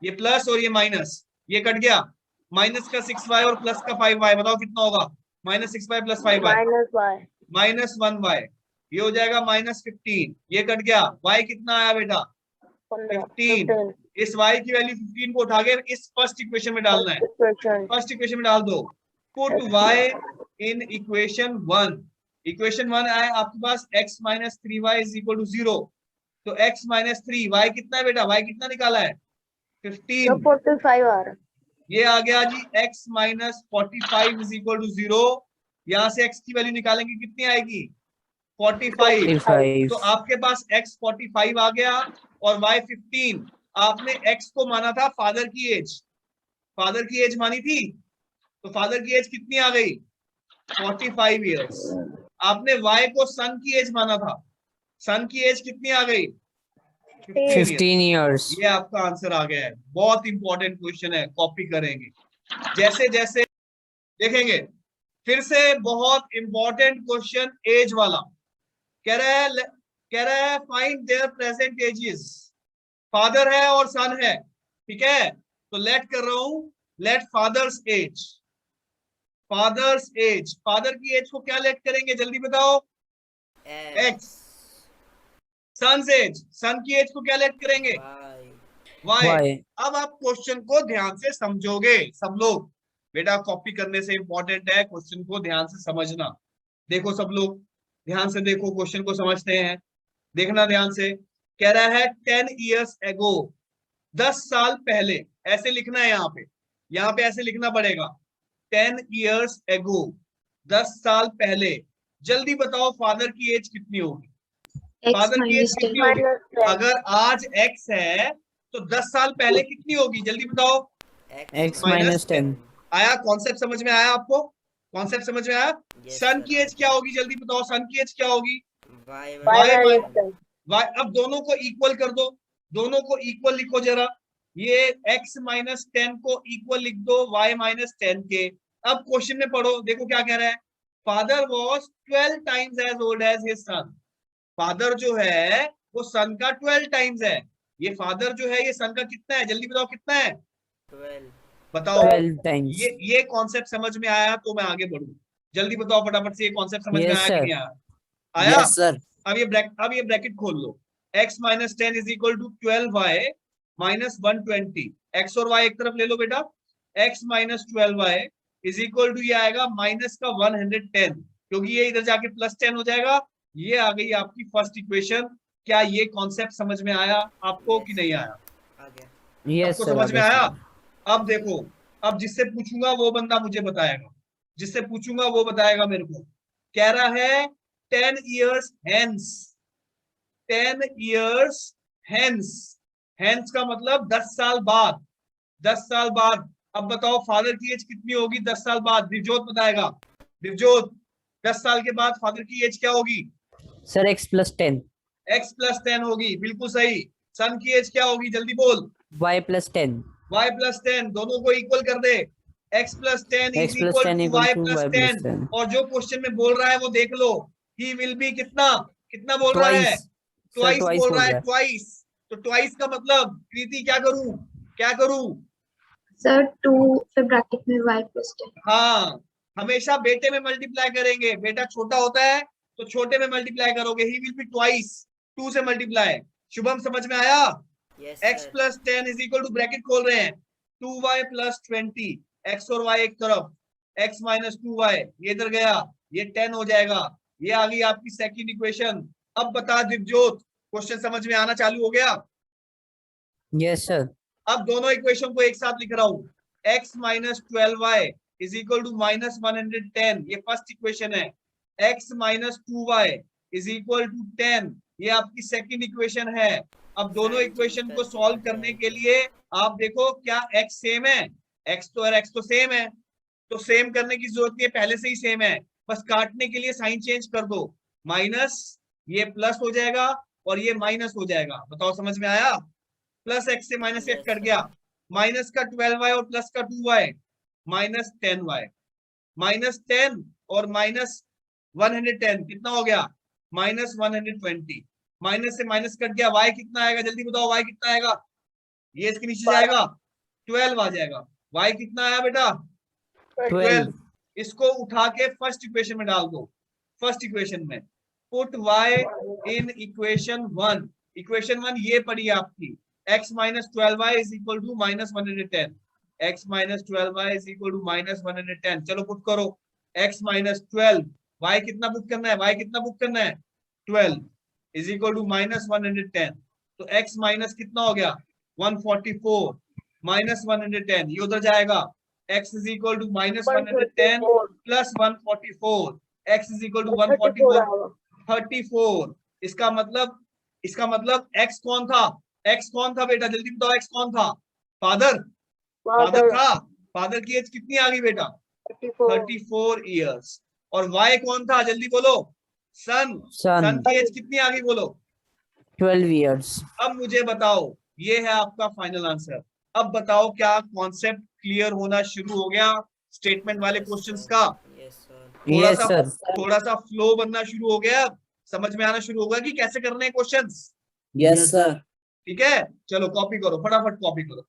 ये प्लस और ये माइनस, ये कट गया। माइनस का 6y और प्लस का 5y, बताओ कितना होगा? Minus 6y plus 5y minus 1y, ये हो जाएगा माइनस 15। ये कट गया, y कितना आया बेटा? 15। इस y की वैल्यू 15 को उठा के इस फर्स्ट इक्वेशन में डालना है। फर्स्ट इक्वेशन में डाल दो। Put y in equation 1। Equation 1 आए आपके पास x minus 3y is equal to 0। तो x minus 3, y कितना है बेटा? y कितना निकाला है? 15। 45 आ रहा है। ये आ गया जी x minus 45 is equal to 0। यहाँ से x की वैल्यू निकालेंगे, कितनी आएगी? 45। तो आपके पास x 45 आ गया और y 15। आपने x को माना था फादर की एज, फादर की एज मानी थी, तो फादर की एज कितनी आ गई? 45 इयर्स। आपने y को सन की एज माना था, सन की एज कितनी आ गई? 15 इयर्स। ये आपका आंसर आ गया है। बहुत इंपॉर्टेंट क्वेश्चन है, कॉपी करेंगे जैसे जैसे देखेंगे। फिर से बहुत इंपॉर्टेंट क्वेश्चन एज वाला कह रहा है find there present ages. Father है और सन है, ठीक है? तो लेट कर रहा हूं, let father's age, father's age, father की एज को क्या लेट करेंगे जल्दी बताओ? x। सन्स एज, सन की एज को क्या लेट करेंगे? y। अब आप क्वेश्चन को ध्यान से समझोगे सब लोग, बेटा कॉपी करने से इंपॉर्टेंट है क्वेश्चन को ध्यान से समझना। देखो सब लोग ध्यान से देखो, क्वेश्चन को समझते हैं, देखना ध्यान से। कह रहा है 10 years ago, 10 साल पहले, ऐसे लिखना है यहाँ पे ऐसे लिखना पड़ेगा 10 years ago, 10 साल पहले। जल्दी बताओ फादर की एज कितनी होगी? फादर की एज कितनी होगी? अगर आज x है तो 10 साल पहले कितनी होगी? जल्दी बताओ। x minus 10। आया कॉन्सेप्ट समझ में आया आपको? कॉन्सेप्ट समझ में आया? सन की एज क्या होगी? जल्दी बताओ, सन की एज क्या होगी? y। अब दोनों को इक्वल कर दो, दोनों को इक्वल लिखो जरा। ये x minus 10 को इक्वल लिख दो y minus 10 के। अब क्वेश्चन में पढ़ो, देखो क्या कह रहा है। Father was 12 times as old as his son। Father जो है वो सन का 12 टाइम्स है। ये फादर जो है ये सन का कितना है? जल्दी बताओ कितना है? 12। बताओ। 12 टाइम्स। ये कॉन्सेप्ट समझ में आया तो मैं आगे बढ़ूं। जल्दी बताओ फटाफट से, ये कॉन्सेप्ट समझ में आया कि नहीं आया? आया? सर। अब ये ब्रैकेट खोल लो। x minus 10 is equal to 12y minus 120। x और y एक तरफ ले लो बेटा। x minus 12y is equal to ये आएगा माइनस का 110, क्योंकि ये इधर जाके प्लस 10 हो जाएगा। ये आ गई आपकी फर्स्ट इक्वेशन। क्या ये कॉन्सेप्ट समझ में आया आपको कि नहीं आया? यस आपको समझ में आया? अब देखो, अब जिससे पूछूंगा वो बंदा मुझे बताएगा, जिससे पूछूंगा वो बताएगा मेरे को। कह रहा है 10 years hence, 10 years hence, hence का मतलब 10 साल बाद, 10 साल बाद। अब बताओ फादर की एज कितनी होगी 10 साल बाद? दिवजोत बताएगा। दिवजोत, 10 साल के बाद फादर की एज क्या होगी? Sir x plus 10। x plus 10 होगी, बिल्कुल सही। सन की एज क्या होगी? जल्दी बोल। y plus 10। y plus 10, दोनों को इक्वल कर दे। x plus 10 is equal to y plus 10। और जो क्वेश्चन में बोल रहा है वो देख लो। he will be कितना कितना बोल रहा है? ट्वाइस बोल रहा है, ट्वाइस। तो ट्वाइस का मतलब कृति क्या करूं, क्या करूं? सर 2 फिर ब्रैकेट में y plus 10। हाँ, हमेशा बेटे में मल्टीप्लाई करेंगे। बेटा छोटा होता है तो छोटे में मल्टीप्लाई करोगे। ही विल बी ट्वाइस, 2 से मल्टीप्लाई। शुभम समझ में आया? x plus 10 is equal to, bracket खोल रहे हैं, 2y plus 20। x और y एक तरफ, x minus 2y ये इधर गया, ये 10 हो जाएगा। ये आ गई आपकी सेकंड इक्वेशन। अब बता दिवजोत, क्वेश्चन समझ में आना चालू हो गया? Yes sir. अब दोनों इक्वेशन को एक साथ लिख रहा हूं, x minus 12y is equal to minus 110, ये फर्स्ट इक्वेशन है। x minus 2y is equal to 10, ये आपकी सेकंड इक्वेशन है। अब दोनों इक्वेशन को सॉल्व करने के लिए आप देखो क्या x सेम है, x तो सेम है, तो सेम करने की जरूरत नहीं है, पहले से ही सेम है, बस काटने के लिए साइन चेंज कर दो, माइनस ये प्लस हो जाएगा और ये माइनस हो जाएगा। बताओ समझ में आया? प्लस एक्स से माइनस एक्स कट गया, माइनस का 12y और प्लस का 2y, माइनस 10y, माइनस 10 और माइनस 110 कितना हो गया? माइनस 120। माइनस से माइनस कट गया, y कितना आएगा जल्दी बताओ, y कितना आएगा? ये इसके नीचे जाएगा, 12 आ जाएगा। y कितना आया बेटा? 12। इसको उठा के फर्स्ट इक्वेशन में डाल दो। फर्स्ट इक्वेशन में put y in equation 1। Equation 1 ये पड़ी आपकी, x minus 12y is equal to minus 110, x minus 12y is equal to minus 110। चलो पुट करो, x माइनस 12, y कितना पुट करना है? y कितना पुट करना है? 12 इज इक्वल टू माइनस 110। तो x माइनस कितना हो गया? 144 माइनस 110, ये उधर जाएगा, x is equal to minus 110 plus 144, x is equal to 144 34। इसका मतलब x कौन था? x कौन था बेटा जल्दी बताओ, x कौन था? फादर था। फादर की एज कितनी आ गई बेटा? 34 इयर्स। और y कौन था जल्दी बोलो? सन की एज कितनी आ गई बोलो? 12 years. अब मुझे बताओ, ये है आपका फाइनल आंसर। अब बताओ क्या कॉन्सेप्ट क्लियर होना शुरू हो गया स्टेटमेंट वाले क्वेश्चंस का? Yes sir. थोड़ा सा फ्लो बनना शुरू हो गया, समझ में आना शुरू होगा कि कैसे करने हैं क्वेश्चंस। Yes sir. ठीक है, चलो कॉपी करो, फटाफट कॉपी करो।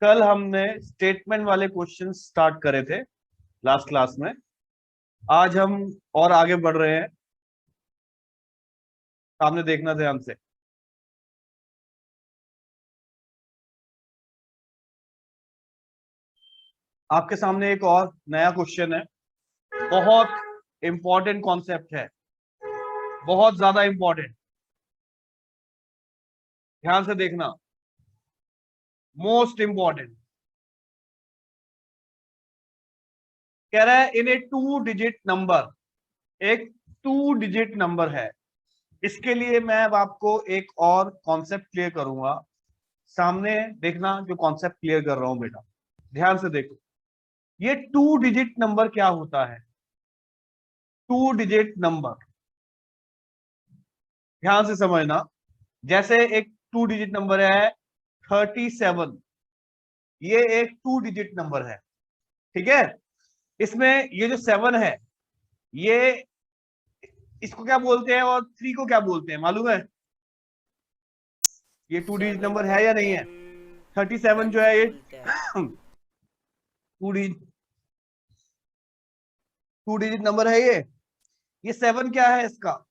कल हमने स्टेटमेंट वाले क्वेश्चन स्टार्ट करे थे लास्ट क्लास में, आज हम और आगे बढ़ रहे हैं। सामने देखना ध्यान से। आपके सामने एक और नया क्वेश्चन है, बहुत इंपॉर्टेंट कॉन्सेप्ट है, बहुत ज्यादा इंपॉर्टेंट, ध्यान से देखना, मोस्ट इंपॉर्टेंट। कह रहा है इन ए 2 डिजिट नंबर, एक 2 डिजिट नंबर है। इसके लिए मैं अब आपको एक और कॉन्सेप्ट क्लियर करूंगा। सामने देखना जो कॉन्सेप्ट क्लियर कर रहा हूं बेटा, ध्यान से देखो। ये 2 डिजिट नंबर क्या होता है? 2 डिजिट नंबर ध्यान से समझना। जैसे एक 2 डिजिट नंबर है 37, ये एक 2 डिजिट नंबर है, ठीक है। इसमें ये जो 7 है, ये इसको क्या बोलते हैं और 3 को क्या बोलते हैं मालूम है? ये 2 डिजिट नंबर है या नहीं है? 37 जो है ये 2 डिजिट नंबर है। ये 7 क्या है इसका?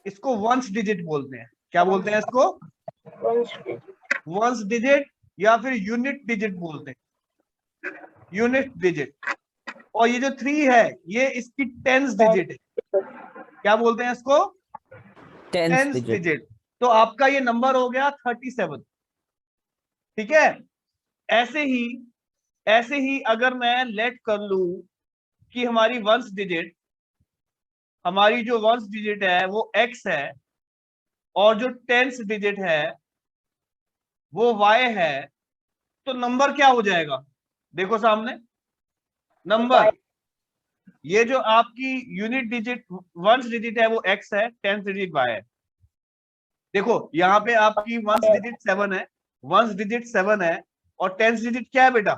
इसको वंस डिजिट बोलते हैं। क्या बोलते हैं इसको? वंस डिजिट या फिर यूनिट डिजिट बोलते हैं, यूनिट डिजिट। और ये जो 3 है ये इसकी 10th डिजिट है। क्या बोलते हैं इसको? 10th digit. तो आपका ये नंबर हो गया 37, ठीक है। ऐसे ही अगर मैं लेट कर लूं कि हमारी वंस डिजिट, हमारी जो वंस डिजिट है वो x है और जो 10th डिजिट है वो y है, तो नंबर क्या हो जाएगा? देखो सामने नंबर, ये जो आपकी यूनिट डिजिट वंस डिजिट है वो x है, 10th डिजिट y है। देखो यहाँ पे आपकी वंस डिजिट 7 है, वंस डिजिट 7 है और 10th डिजिट क्या है बेटा?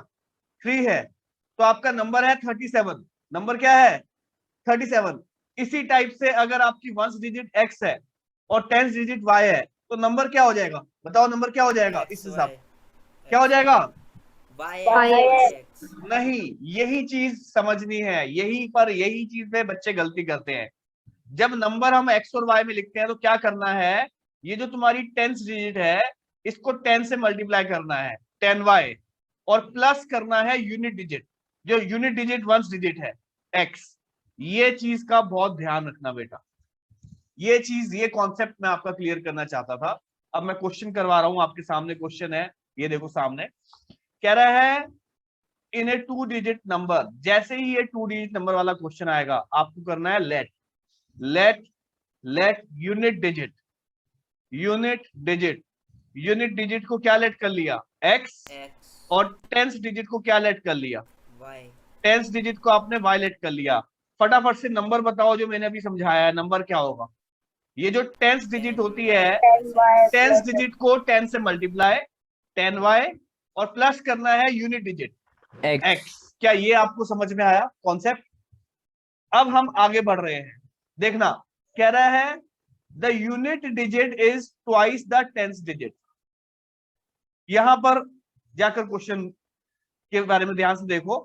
3 है। तो आपका नंबर है 37। नंबर क्या है? 37। इसी टाइप से अगर आपकी वंस डिजिट x है और 10th डिजिट y है, तो नंबर क्या हो जाएगा? बताओ नंबर क्या हो जाएगा? इस हिसाब क्या हो जाएगा? नहीं, यही चीज समझनी है, यही चीज पे बच्चे गलती करते हैं। जब नंबर हम x और y में लिखते हैं तो क्या करना है? ये जो तुम्हारी 10th डिजिट है इसको 10 से मल्टीप्लाई करना है 10y, और प्लस करना है यूनिट डिजिट, जो यूनिट डिजिट वंस डिजिट है x। ये चीज का बहुत ध्यान रखना बेटा, ये कॉन्सेप्ट मैं आपका क्लियर करना चाहता था। अब मैं क्वेश्चन करवा रहा हूं, आपके सामने क्वेश्चन है, ये देखो सामने कह रहा है इन ए 2 डिजिट नंबर। जैसे ही ये 2 डिजिट नंबर वाला क्वेश्चन आएगा आपको करना है लेट यूनिट डिजिट को क्या लेट कर लिया, x, X, और टेंस डिजिट को क्या लेट कर लिया, Y, टेंस डिजिट को आपने y लेट कर लिया। फटाफट से नंबर बताओ जो मैंने अभी समझाया है, नंबर क्या होगा। ये जो टेंस डिजिट होती है, 10y टेंस plus डिजिट को 10 से मल्टीप्लाई 10y और प्लस करना है यूनिट डिजिट x। क्या ये आपको समझ में आया कॉन्सेप्ट? अब हम आगे बढ़ रहे हैं, देखना कह रहा है the unit digit is twice the tens digit. यहां पर जाकर क्वेश्चन के बारे में ध्यान से देखो,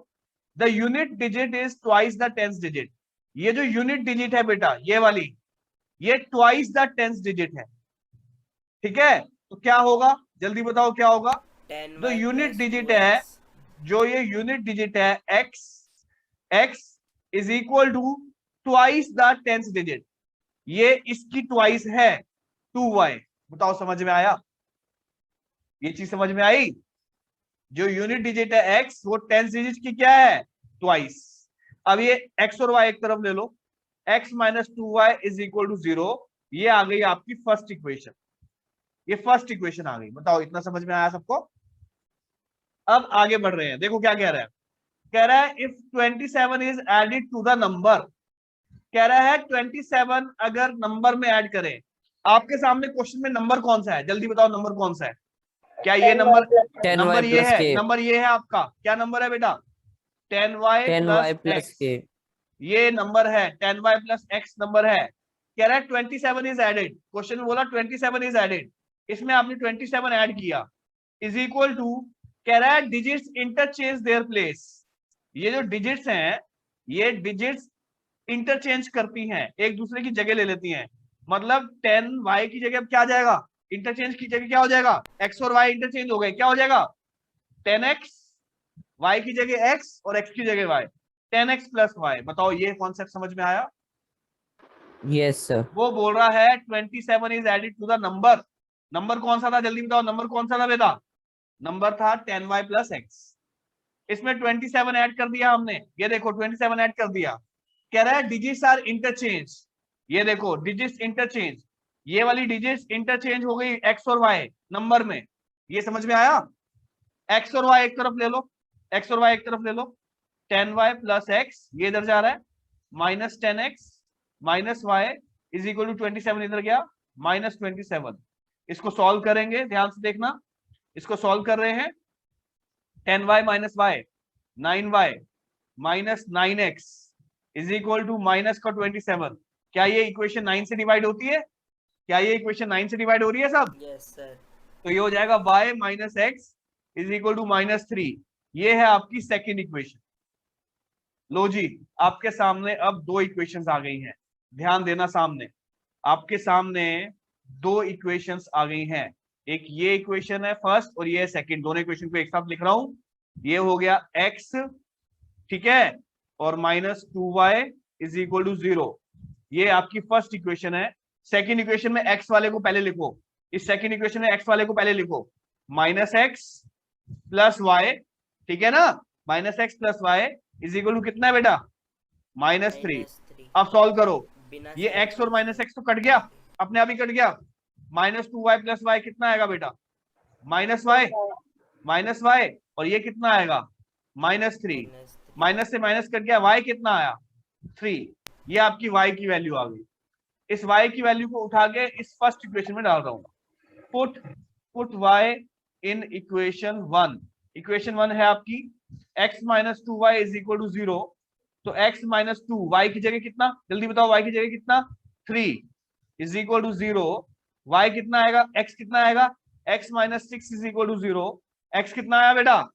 the unit digit is twice the tens digit. ये जो यूनिट डिजिट है बेटा, ये वाली, ये ट्वाइस द टेंस डिजिट है, ठीक है। तो क्या होगा, जल्दी बताओ क्या होगा। 10y जो यूनिट plus डिजिट 2x, है, जो ये यूनिट डिजिट है x is equal to twice the tens digit, ये इसकी ट्वाइस है 2y। बताओ समझ में आया, ये चीज समझ में आई। जो यूनिट डिजिट है x, वो टेंस डिजिट की क्या है, ट्वाइस। अब ये x और y एक तरफ ले लो, x minus 2y is equal to 0। ये आ गई आपकी फर्स्ट इक्वेशन, ये फर्स्ट इक्वेशन आ गई। बताओ इतना समझ में आया सबको? अब आगे बढ़ रहे हैं, देखो क्या कह रहा है। कह रहा है if 27 is added to the number, कह रहा है 27 अगर नंबर में ऐड करें। आपके सामने क्वेश्चन में नंबर कौन सा है, जल्दी बताओ नंबर कौन सा है। क्या ये 10y नंबर, plus नंबर ये है, k, नंबर ये है आपका, क्या नंबर है बेटा, 10y 10y plus plus k, ये नंबर है 10y प्लस x नंबर है। कह रहा है 27 इज एडेड, क्वेश्चन में बोला 27 इज एडेड, इसमें आपने 27 ऐड किया, इज इक्वल टू, कह रहा है डिजिट्स इंटरचेंज देयर प्लेस। ये जो डिजिट्स हैं, ये डिजिट्स इंटरचेंज करती हैं, एक दूसरे की जगह ले लेती हैं। मतलब 10y की जगह अब क्या आ जाएगा, इंटरचेंज की जगह क्या हो जाएगा, x और y इंटरचेंज हो गए, क्या हो जाएगा 10x, y की जगह x और x की जगह y, 10x प्लस y। बताओ ये कॉन्सेप्ट समझ में आया? yes sir, वो बोल रहा है 27 is added to the number. Number कौन सा था, जल्दी बताओ नंबर कौन सा था बेटा, नंबर था 10y प्लस x। इसमें 27 ऐड कर दिया हमने, ये देखो 27 ऐड कर दिया। कह रहा है डिजिट्स आर इंटरचेंज, ये देखो डिजिट्स इंटरचेंज, ये वाली डिजिट्स इंटरचेंज हो गई x और y नंबर में। ये समझ में आया? x और y एक तरफ ले लो, x और y एक तरफ ले लो, 10y प्लस x ये इधर जा रहा है, minus 10x minus y is equal to 27 इधर गया, माइनस 27। इसको सॉल्व करेंगे, ध्यान से देखना, इसको सॉल्व कर रहे हैं। 10y minus y 9y minus 9x is equal to minus का 27। क्या ये इक्वेशन 9 से डिवाइड होती है? क्या ये इक्वेशन 9 से डिवाइड हो रही है सब? yes sir, तो ये हो जाएगा y minus x is equal to minus 3। ये है आपकी सेकेंड इक्वेशन। लो जी, आपके सामने अब दो इक्वेशंस आ गई हैं, ध्यान देना, सामने आपके सामने दो इक्वेशंस आ गई हैं। एक ये इक्वेशन है फर्स्ट और ये है सेकंड, दोनों इक्वेशन को एक साथ लिख रहा हूं। ये हो गया x, ठीक है, और minus 2y is equal to 0। ये आपकी फर्स्ट इक्वेशन है। सेकंड इक्वेशन में x वाले को पहले लिखो, इस सेकंड इक्वेशन में x वाले को पहले लिखो, माइनस एक्स प्लस वाई, ठीक है ना, minus x plus y is equal to कितना है बेटा, माइनस 3। -3, अब सॉल्व करो, बिना ये से- x और माइनस एक्स तो कट गया, अपने आप ही कट गया। माइनस 2y प्लस वाई कितना आएगा बेटा, माइनस वाई, और ये कितना आएगा, माइनस 3। -3, माइनस से माइनस कट गया, y कितना आया, 3। ये आपकी y की वैल्यू आ गई। इस y की वैल्यू को उठा के इस फर्स्ट इक्वेशन में डाल रहा हूँ। Put y in equation 1। Equation 1 है आपकी x minus 2y is equal to 0। तो x माइनस 2, y की जगह कितना, जल्दी बताओ, y की जगह कितना, 3 इज इक्वल टू 0। y कितना आएगा, x कितना आएगा, x minus 6 is equal to 0। x कितना आया बेटा,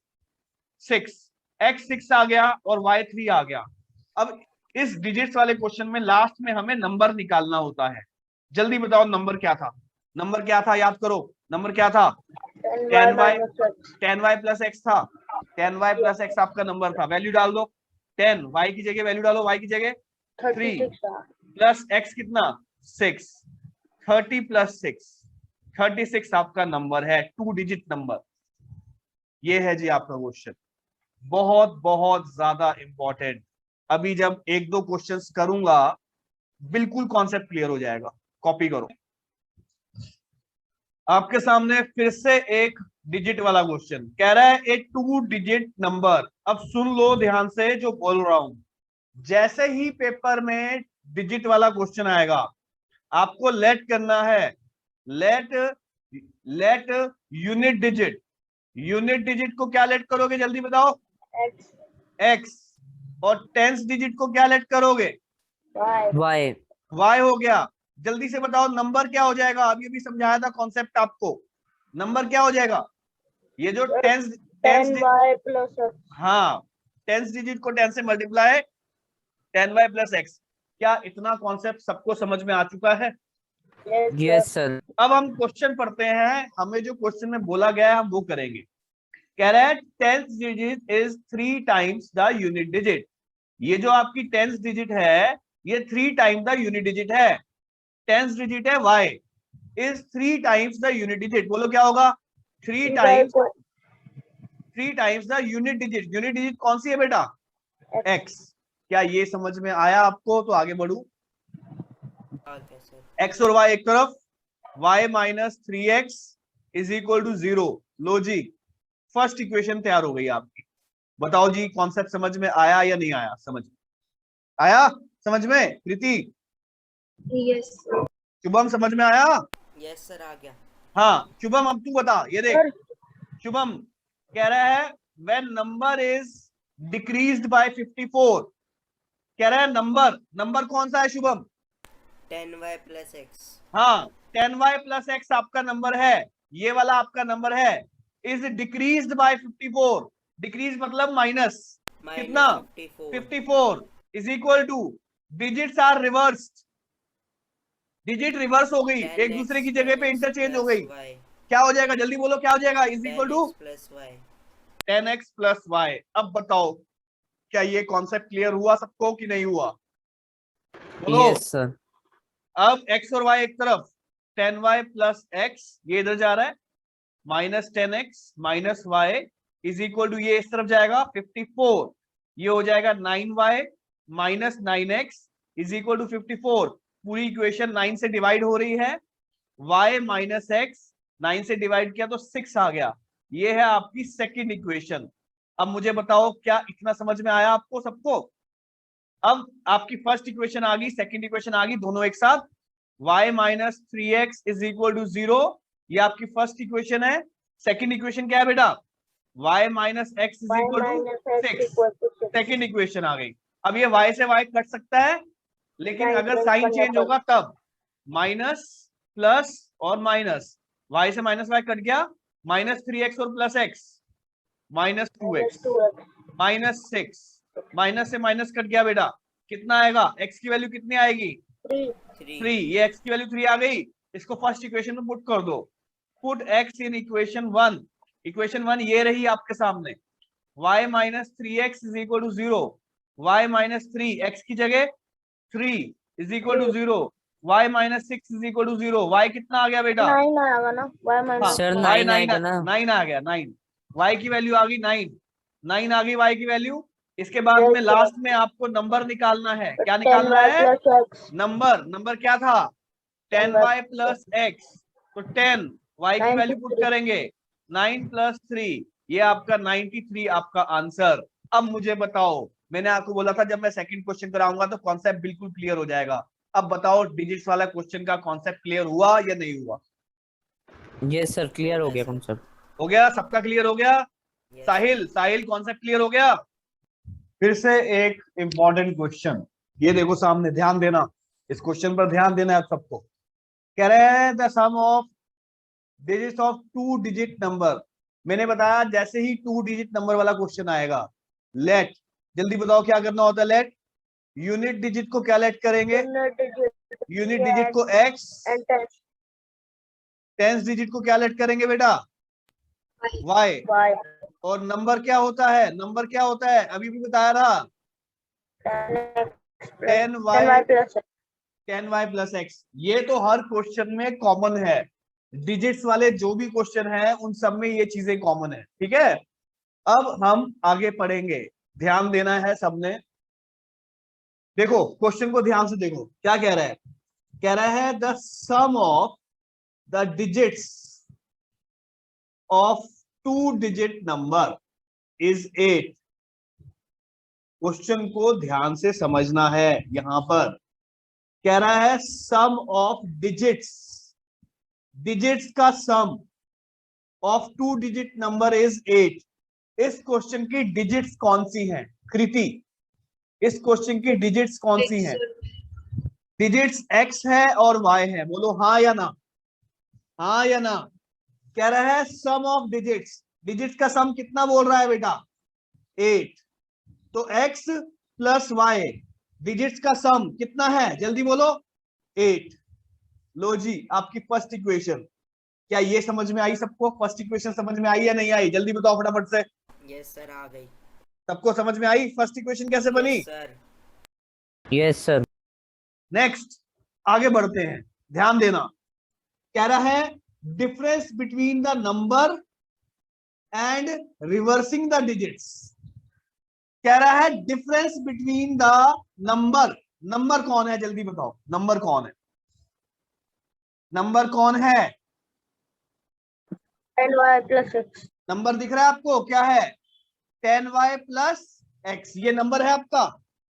6, x 6 आ गया और y 3 आ गया। अब इस डिजिट्स वाले क्वेश्चन में लास्ट में हमें नंबर निकालना होता है। जल्दी बताओ नंबर क्या था, नंबर क्या था, याद करो, नंबर क्या था, 10y प्लस एक्स था, 10y प्लस एक्स आपका नंबर था। वैल्यू डाल दो, 10 y की जगह वैल्यू डालो, y की जगह 3 प्लस x कितना, 6, 30 प्लस 6, 36 आपका नंबर है, 2 डिजिट नंबर। ये है जी आपका क्वेश्चन, बहुत बहुत ज्यादा इंपॉर्टेंट। अभी जब एक दो क्वेश्चंस करूंगा बिल्कुल कॉन्सेप्ट क्लियर हो जाएगा। कॉपी करो। आपके सामने फिर से एक डिजिट वाला क्वेश्चन कह रहा है ए 2 डिजिट नंबर। अब सुन लो ध्यान से जो बोल रहा हूं। जैसे ही पेपर में डिजिट वाला क्वेश्चन आएगा आपको लेट करना है। Let unit digit. Unit digit को क्या लेट करोगे जल्दी बताओ? X, x. और टेंस डिजिट को क्या लेट करोगे? Y, Y. वाई हो गया। जल्दी से बताओ नंबर क्या हो जाएगा? अभी अभी समझाया था कॉन्सेप्ट आपको। नंबर क्या हो जाएगा? ये जो टेंस 10Y plus X. हाँ, टेंस डिजिट को 10 से मल्टीप्लाई 10y प्लस एक्स। क्या इतना कॉन्सेप्ट सबको समझ में आ चुका है? Yes, Yes, sir. sir. अब हम क्वेश्चन पढ़ते हैं। हमें जो क्वेश्चन में बोला गया है हम वो करेंगे। कह रहा है tens digit is 3 times the unit digit. ये जो आपकी टेंस डिजिट है ये 3 टाइम्स द यूनिट डिजिट है। टेंस डिजिट है y is 3 times the unit digit. बोलो क्या होगा? 3 times the unit digit. Unit digit कौन सी है बेटा? x। क्या ये समझ में आया आपको? तो आगे बढ़ू। Okay sir. x और y एक तरफ, y minus 3x is equal to 0। लो जी, फर्स्ट इक्वेशन तैयार हो गई आपकी। बताओ जी कॉन्सेप्ट समझ में आया या नहीं आया? समझ आया? समझ में प्रीति? Yes, sir. शुभम समझ में आया? यस सर, आ गया। हाँ शुभम, अब तू बता। ये देख शुभम कह रहा है when number is decreased by 54। कह रहा है नंबर कौन सा है शुभम? 10y plus x. हाँ, 10y प्लस एक्स आपका नंबर है। ये वाला आपका नंबर है। Is decreased by 54। डिक्रीज मतलब माइनस कितना? 54 is equal to digits are reversed. Digit reverse हो गई, एक दूसरे की जगह पे इंटरचेंज हो गई। क्या हो जाएगा? जल्दी बोलो क्या हो जाएगा? Is equal to plus y. 10x plus y. अब बताओ क्या ये कॉन्सेप्ट क्लियर हुआ सबको कि नहीं हुआ? बोलो। Yes, sir. अब x और y एक तरफ, 10y प्लस एक्स ये इधर जा रहा है, minus 10x minus y is equal to ये इस तरफ जाएगा 54। ये हो जाएगा 9y minus 9x is equal to 54। पूरी इक्वेशन 9 से डिवाइड हो रही है। y माइनस एक्स 9 से डिवाइड किया तो 6 आ गया। ये है आपकी सेकंड इक्वेशन। अब मुझे बताओ क्या इतना समझ में आया आपको सबको? अब आपकी फर्स्ट इक्वेशन आ गई, सेकंड इक्वेशन आ गई, दोनों एक साथ। y minus 3x is equal to 0। ये आपकी फर्स्ट इक्वेशन है। सेकंड इक्वेशन क्या है बेटा? y minus x is equal to 6। Second equation आ गई। अब ये y से y कट सकता है, लेकिन अगर साइन चेंज होगा तब माइनस प्लस और माइनस, y से माइनस y कट गया, माइनस 3x और plus x minus 2x minus 6। Minus से माइनस कट गया बेटा, कितना आएगा? x की वैल्यू कितनी आएगी? 3। ये x की वैल्यू 3 आ गई। इसको फर्स्ट इक्वेशन में पुट कर दो। Put x in equation 1। Equation 1 ये रही आपके सामने। y minus 3x is equal to 0। y minus 3 x की जगह 3 is equal to 0। y minus 6 is equal to 0। y कितना आ गया बेटा? 9 आएगा ना? Y minus Sir, y 9 9 आएगा ना? 9 आ गया। 9 y की वैल्यू आ गई 9। 9 आ गई y की वैल्यू। इसके बाद में लास्ट में आपको नंबर निकालना है। क्या निकालना 10y है? plus X. नंबर क्या था? 10y plus x. तो 10 y की वैल्यू पुट 93. करेंगे, 9 प्लस 3, ये आपका 93 आपका आंसर। अब मुझे बताओ, मैंने आपको बोला था जब मैं सेकंड क्वेश्चन कराऊंगा तो कॉन्सेप्ट बिल्कुल क्लियर हो जाएगा। अब बताओ डिजिट्स वाला क्वेश्चन का कॉन्सेप्ट क्लियर हुआ या नहीं हुआ? Yes, sir. Clear हो गया concept. हो गया? सबका क्लियर हो गया? साहिल कॉन्सेप्ट क्लियर हो गया? फिर से एक इंपॉर्टेंट क्वेश्चन, ये देखो सामने, ध्यान देना इस क्वेश्चन पर, ध्यान देना है आप सबको। कह रहे हैं the sum of digits of 2 digit number. मैंने बताया जैसे ही 2 डिजिट नंबर वाला क्वेश्चन आएगा, लेट, जल्दी बताओ क्या करना होता है? लेट यूनिट डिजिट को क्या लेट करेंगे? यूनिट डिजिट को x, टेंस डिजिट को क्या लेट करेंगे बेटा? y। और नंबर क्या होता है? नंबर क्या होता है? अभी भी बताया था, 10y प्लस x। ये तो हर क्वेश्चन में कॉमन है। डिजिट्स वाले जो भी क्वेश्चन है उन सब में ये चीजें कॉमन है, ठीक है। अब हम आगे पढ़ेंगे, ध्यान देना है सबने। देखो क्वेश्चन को ध्यान से देखो, क्या कह रहा है, कह रहा है the sum of the digits of 2 digit number is 8। Question को ध्यान से समझना है, यहां पर कह रहा है सम ऑफ डिजिट्स, डिजिट्स का सम ऑफ 2 डिजिट नंबर इज 8। इस क्वेश्चन की डिजिट्स कौन सी हैं कृति, इस क्वेश्चन की डिजिट्स कौन सी हैं? डिजिट्स x है और y है, बोलो हाँ या ना, हाँ या ना। कह रहा है सम ऑफ डिजिट्स, डिजिट्स का सम कितना बोल रहा है बेटा? 8। तो x प्लस y डिजिट्स का सम कितना है, जल्दी बोलो 8। लो जी आपकी फर्स्ट इक्वेशन, क्या ये समझ में आई सबको? फर्स्ट इक्वेशन समझ में आई या नहीं आई, जल्दी बताओ फटाफट से। यस सर, आ गई। सबको समझ में आई फर्स्ट इक्वेशन कैसे बनी? Yes sir. Yes sir. Next आगे बढ़ते हैं, ध्यान देना। कह रहा है difference between the number and reversing the digits. कह रहा है difference between the number, number कौन है जल्दी बताओ, नंबर कौन है, नंबर कौन है? 10y plus x. नंबर दिख रहा है आपको, क्या है? 10y प्लस x, ये नंबर है आपका,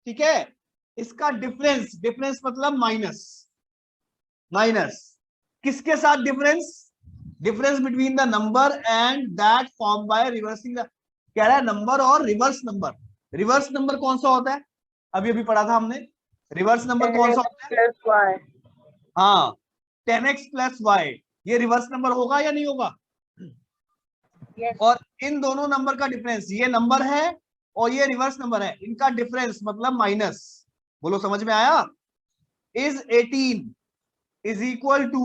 ठीक है। इसका डिफरेंस, डिफरेंस मतलब माइनस, माइनस किसके साथ difference? Difference between the number and that form by reversing the, कह रहा है नंबर और रिवर्स नंबर। रिवर्स नंबर कौन सा होता है? अभी अभी पढ़ा था हमने, रिवर्स नंबर कौन सा होता है? Plus y. हाँ 10x प्लस y, ये रिवर्स नंबर होगा या नहीं होगा? Yes. और इन दोनों नंबर का डिफरेंस, ये नंबर है और ये रिवर्स नंबर है, इनका डिफरेंस मतलब माइनस, बोलो समझ में आया? Is 18 is equal to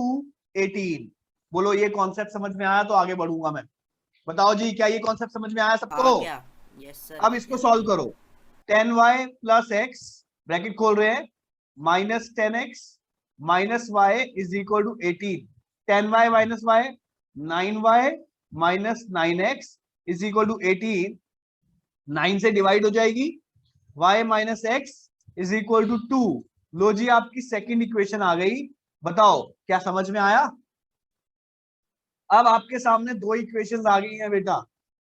18। बोलो ये कॉन्सेप्ट समझ में आया तो आगे बढ़ूंगा मैं। बताओ जी क्या ये कॉन्सेप्ट समझ में आया सबको? आ गया। Yes sir. अब इसको सॉल्व करो। 10y प्लस एक्स ब्रैकेट खोल रहे हैं, minus 10x minus y is equal to 18। 10y minus y 9y minus 9x is equal to 18। 9 से डिवाइड हो जाएगी, y minus x is equal to 2। लो जी आपकी सेकंड इक्वेशन आ गई। बताओ क्या समझ में आया? अब आपके सामने दो इक्वेशंस आ गई हैं बेटा,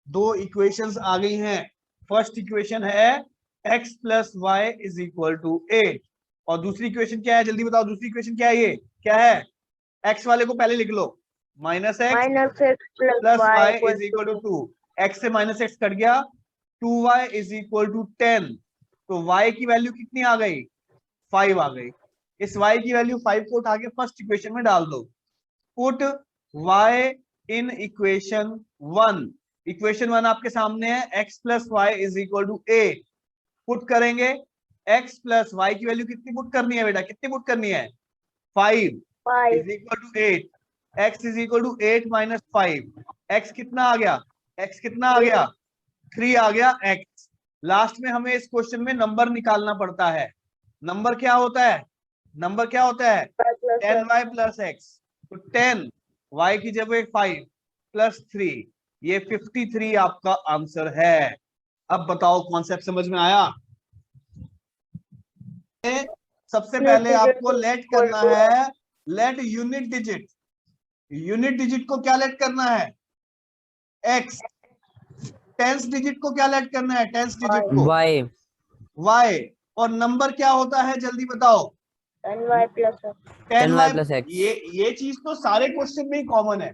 दो इक्वेशंस आ गई हैं। फर्स्ट इक्वेशन है x plus y is equal to 8 और दूसरी इक्वेशन क्या है जल्दी बताओ, दूसरी इक्वेशन क्या है? ये क्या है? x वाले को पहले लिख लो, minus x Minus x plus plus y y equals is equal to to 2। x से माइनस एक्स कट गया, 2y इज इक्वल टू 10। तो y की वैल्यू कितनी आ गई? 5 आ गई। इस y की वैल्यू 5 को उठा के फर्स्ट इक्वेशन में डाल दो। Put y in equation 1। Equation 1 आपके सामने है, x plus y is equal to 8। Put करेंगे, x प्लस वाई की वैल्यू कितनी पुट करनी है बेटा, कितनी पुट करनी है? 5 5. Is equal to 8। x is equal to 8 minus 5। x कितना आ गया? x कितना आ गया? 3 आ गया x। लास्ट में हमें इस क्वेश्चन में नंबर निकालना पड़ता है। नंबर क्या होता है? नंबर क्या होता है? 10y plus x। तो 10 y की जगह 5 प्लस 3, ये 53 आपका आंसर है। अब बताओ कॉन्सेप्ट समझ में आया? सबसे पहले आपको लेट करना है, let unit digit, unit digit को क्या लेट करना है? x। टेंस डिजिट को क्या लेट करना है? टेंस डिजिट को वाई। y। और नंबर क्या होता है जल्दी बताओ? 10y plus x. 10y plus x। ये चीज तो सारे क्वेश्चन में ही कॉमन है।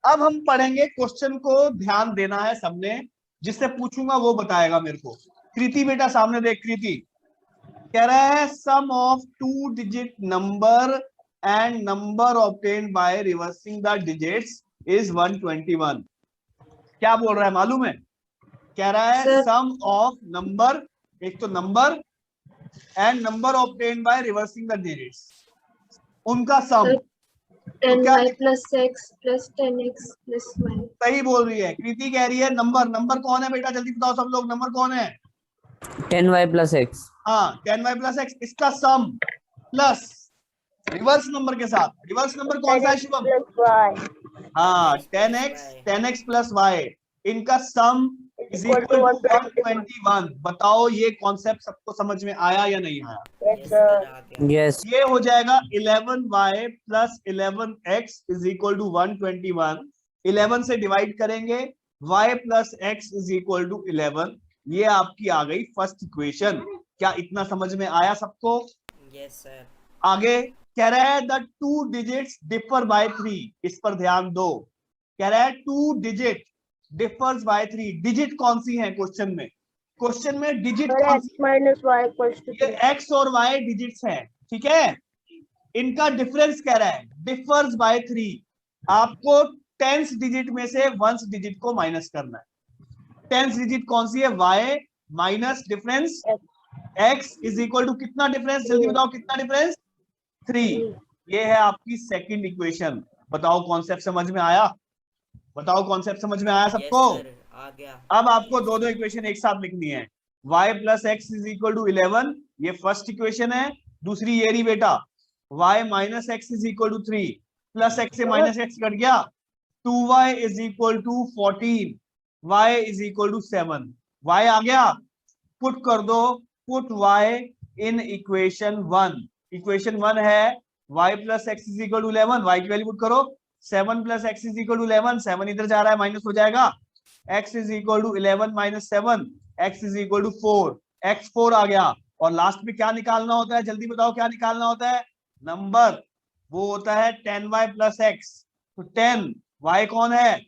अब हम पढ़ेंगे, क्वेश्चन को ध्यान देना है सबने, जिससे पूछूंगा वो बताएगा मेरे को। कृति बेटा सामने देख, कृति कह रहा है sum of 2 digit number and number obtained by reversing the digits is 121। क्या बोल रहा है मालूम है? कह रहा है सम ऑफ नंबर, एक तो number and number obtained by reversing the digits, उनका सम। 10y plus x plus 10x plus y. सही बोल रही है कृति, कह रही है नंबर। नंबर कौन है बेटा जल्दी बताओ सब लोग, नंबर कौन है? 10y plus x। हाँ 10y प्लस एक्स, इसका सम प्लस रिवर्स नंबर के साथ। रिवर्स नंबर कौन सा है शुभम? plus y हाँ 10x 10x प्लस वाई, इनका सम इज इक्वल टू 121। बताओ ये कॉन्सेप्ट सबको समझ में आया या नहीं आया? yes yes sir sir आ गया Yes. ये हो जाएगा 11y plus 11x is equal to 121। 11 से डिवाइड करेंगे, y plus x is equal to 11। ये आपकी आ गई फर्स्ट इक्वेशन। क्या इतना समझ में आया सबको? yes sir आगे कह रहा है the two digits differ by 3। इस पर ध्यान दो। कह रहा है two digit differs by 3। Digit कौन सी है क्वेश्चन में? क्वेश्चन में डिजिट sir कौन x सी? minus y equals to ये 3 x और y डिजिट्स हैं, ठीक है। इनका डिफरेंस कह रहा है डिफर्स बाय 3। आपको टेंस डिजिट में से वंस डिजिट को माइनस करना है। टेंस डिजिट कौन सी है? y minus difference x is equal to कितना डिफरेंस? जल्दी बताओ कितना डिफरेंस? 3। ये है आपकी सेकंड इक्वेशन। बताओ कॉन्सेप्ट समझ में आया? बताओ कॉन्सेप्ट समझ में आया yes सबको? sir आ गया अब आपको दो इक्वेशन एक साथ लिखनी है। y plus x is equal to 11, ये फर्स्ट इक्वेशन है। दूसरी ये रही बेटा, y minus x is equal to 3। Plus x से माइनस एक्स कट गया, 2y is equal to 14, y is equal to 7। y आ गया, पुट कर दो, put y in equation 1। Equation 1 है y plus x is equal to 11, y की वैल्यू पुट करो। 7 plus x is equal to 11, 7 इधर जा रहा है माइनस हो जाएगा। x is equal to 11 minus 7, x is equal to 4, x 4 आ गया। और लास्ट में क्या निकालना होता है? जल्दी बताओ क्या निकालना होता है? नंबर। वो होता है 10y प्लस एक्स। तो 10, y कौन है?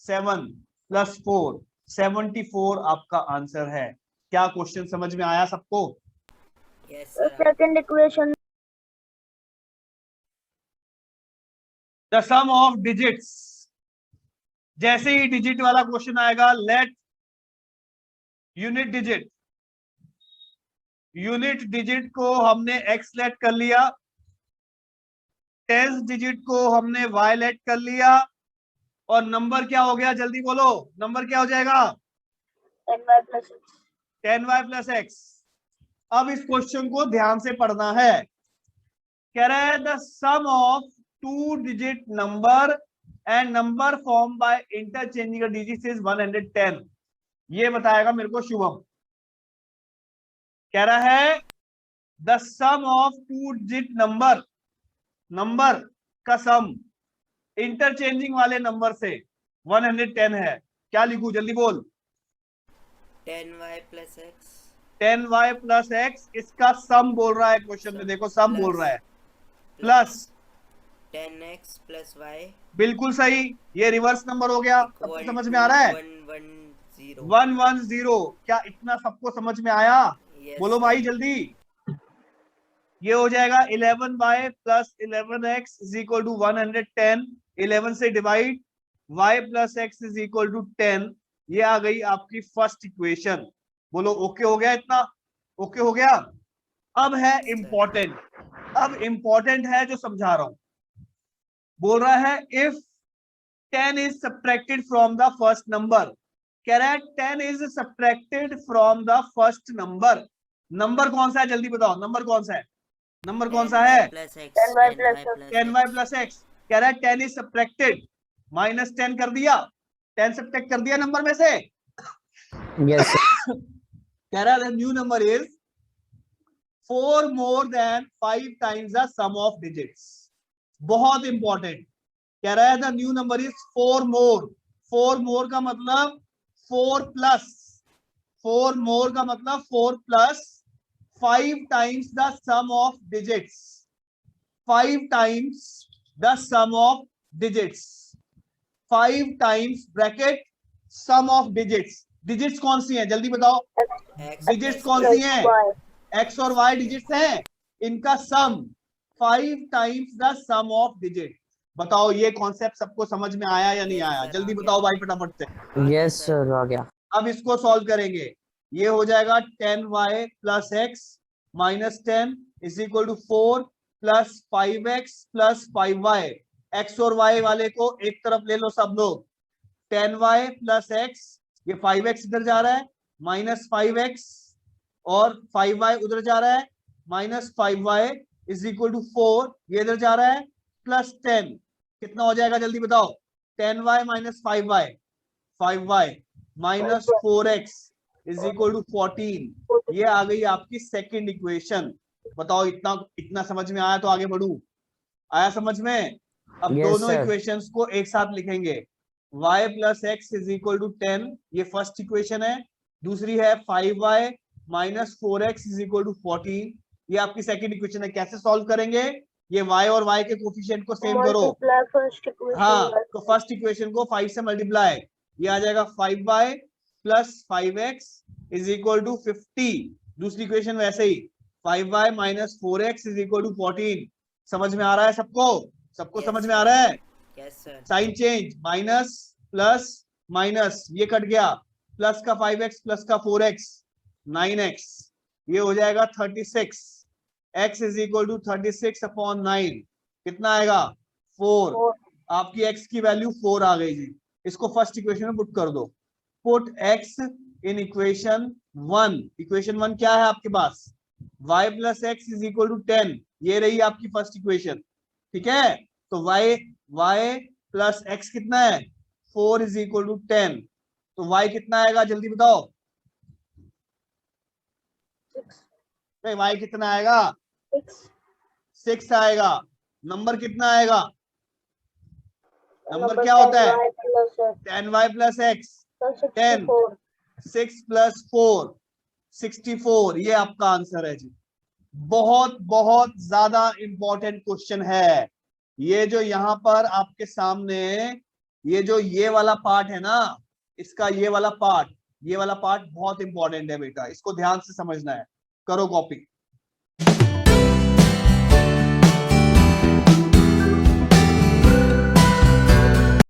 7 प्लस 4, 74 आपका आंसर है। क्या क्वेश्चन समझ में आया सबको? yes the sir second equation the sum of digits. जैसे ही डिजिट वाला क्वेश्चन आएगा, let unit digit, unit digit को हमने x लेट कर लिया, टेंस डिजिट को हमने y लेट कर लिया, और नंबर क्या हो गया? जल्दी बोलो, नंबर क्या हो जाएगा? 10y plus x 10y plus x. अब इस क्वेश्चन को ध्यान से पढ़ना है। कह रहा है the sum of two digit number and number form by interchanging digits is 110। ये बताएगा मेरे को शुभम। कह रहा है the sum of two digit number, number का सम इंटरचेंजिंग वाले नंबर से 110 है। क्या लिखूं? जल्दी बोल। 10y plus x 10y plus x, इसका सम बोल रहा है क्वेश्चन में, देखो सम बोल रहा है। प्लस 10x plus y बिल्कुल सही, ये रिवर्स नंबर हो गया। सबको equal समझ to में आ रहा है? 110 110। क्या इतना सबको समझ में आया? yes बोलो sir भाई जल्दी। ये हो जाएगा 11y plus 11x is equal to 110। 11 से divide, y plus x is equal to 10। ये आ गई आपकी फर्स्ट इक्वेशन। बोलो ओके हो गया? इतना ओके हो गया? अब है इंपॉर्टेंट, अब इंपॉर्टेंट है जो समझा रहा हूं। बोल रहा है if 10 is subtracted from the first number. कह रहा है 10 is subtracted from the first number. Number कौन सा है? जल्दी बताओ, नंबर कौन सा है? नंबर कौन सा है? 10y plus x 10y plus x. कह रहा है 10 इज सब्ट्रैक्टेड, माइनस 10 कर दिया, 10 सब्ट्रैक्ट कर दिया नंबर में से। Yes, sir. कह रहा है new number is 4 more than 5 times the sum of digits. बहुत इंपॉर्टेंट। कह रहा है the new number is 4 more. 4 more का मतलब 4 प्लस, 4 मोर का मतलब 4 plus 5 times the sum of digits. 5 times the sum of digits. 5 times bracket sum of digits. Digits कौन सी हैं? जल्दी बताओ, x डिजिट्स plus कौन y सी हैं? y x और y डिजिट्स हैं, इनका sum 5 times the sum of digit. बताओ ये कॉन्सेप्ट सबको समझ में आया या नहीं Yes, आया? sir, जल्दी आ बताओ गया। भाई फटाफट से। Yes, sir. आ गया। अब इसको सॉल्व करेंगे। ये हो जाएगा 10y plus x minus 10 is equal to 4 plus 5x plus 5y। x और y वाले को एक तरफ ले लो सब लोग। 10y प्लस एक्स, ये 5x इधर जा रहा है, माइनस 5x, और 5y उधर जा रहा है, minus 5y। Is equal to 4, ये इधर जा रहा है, प्लस 10, कितना हो जाएगा जल्दी बताओ? 10y minus 5y, 5y minus 4x is equal to 14। ये आ गई आपकी सेकंड इक्वेशन। बताओ इतना समझ में आया तो आगे बढ़ू? आया समझ में? अब Yes, दोनों sir. इक्वेशंस को एक साथ लिखेंगे। y plus x is equal to 10, ये फर्स्ट इक्वेशन है। दूसरी है 5y minus 4x is equal to 14, ये आपकी सेकंड इक्वेशन है। कैसे सॉल्व करेंगे? ये y और y के कोफिशिएंट को सेम करो। Multiply first equation. हाँ, by तो फर्स्ट इक्वेशन को 5 से मल्टीप्लाई, ये आ जाएगा 5y plus 5x is equal to 50। दूसरी इक्वेशन वैसे ही 5y minus 4x is equal to 14। समझ में आ रहा है सबको? सबको Yes, समझ में आ sir. रहा है? Yes, sir. Sign change, minus plus minus, ये कट गया, प्लस का 5x प्लस का 4x 9x, ये हो जाएगा 36। x is equal to 36 upon 9, कितना आएगा? 4। 4. आपकी x की वैल्यू 4 आ गई जी। इसको फर्स्ट इक्वेशन में पुट कर दो। Put x in equation 1। Equation 1 क्या है आपके पास? y plus x is equal to 10, ये रही आपकी फर्स्ट इक्वेशन। ठीक है, तो y प्लस एक्स कितना है? 4 इज इक्वल टू 10। तो y कितना आएगा जल्दी बताओ? 6. y कितना आएगा? 6. 6 आएगा। नंबर कितना आएगा? नंबर क्या होता है? 10y प्लस एक्स, 10, 6 प्लस 4, 64, ये आपका आंसर है जी। बहुत बहुत ज्यादा इंपॉर्टेंट क्वेश्चन है ये जो यहाँ पर आपके सामने, ये वाला पार्ट है ना, इसका ये वाला पार्ट बहुत इंपॉर्टेंट है बेटा, इसको ध्यान से समझना है। करो कॉपी।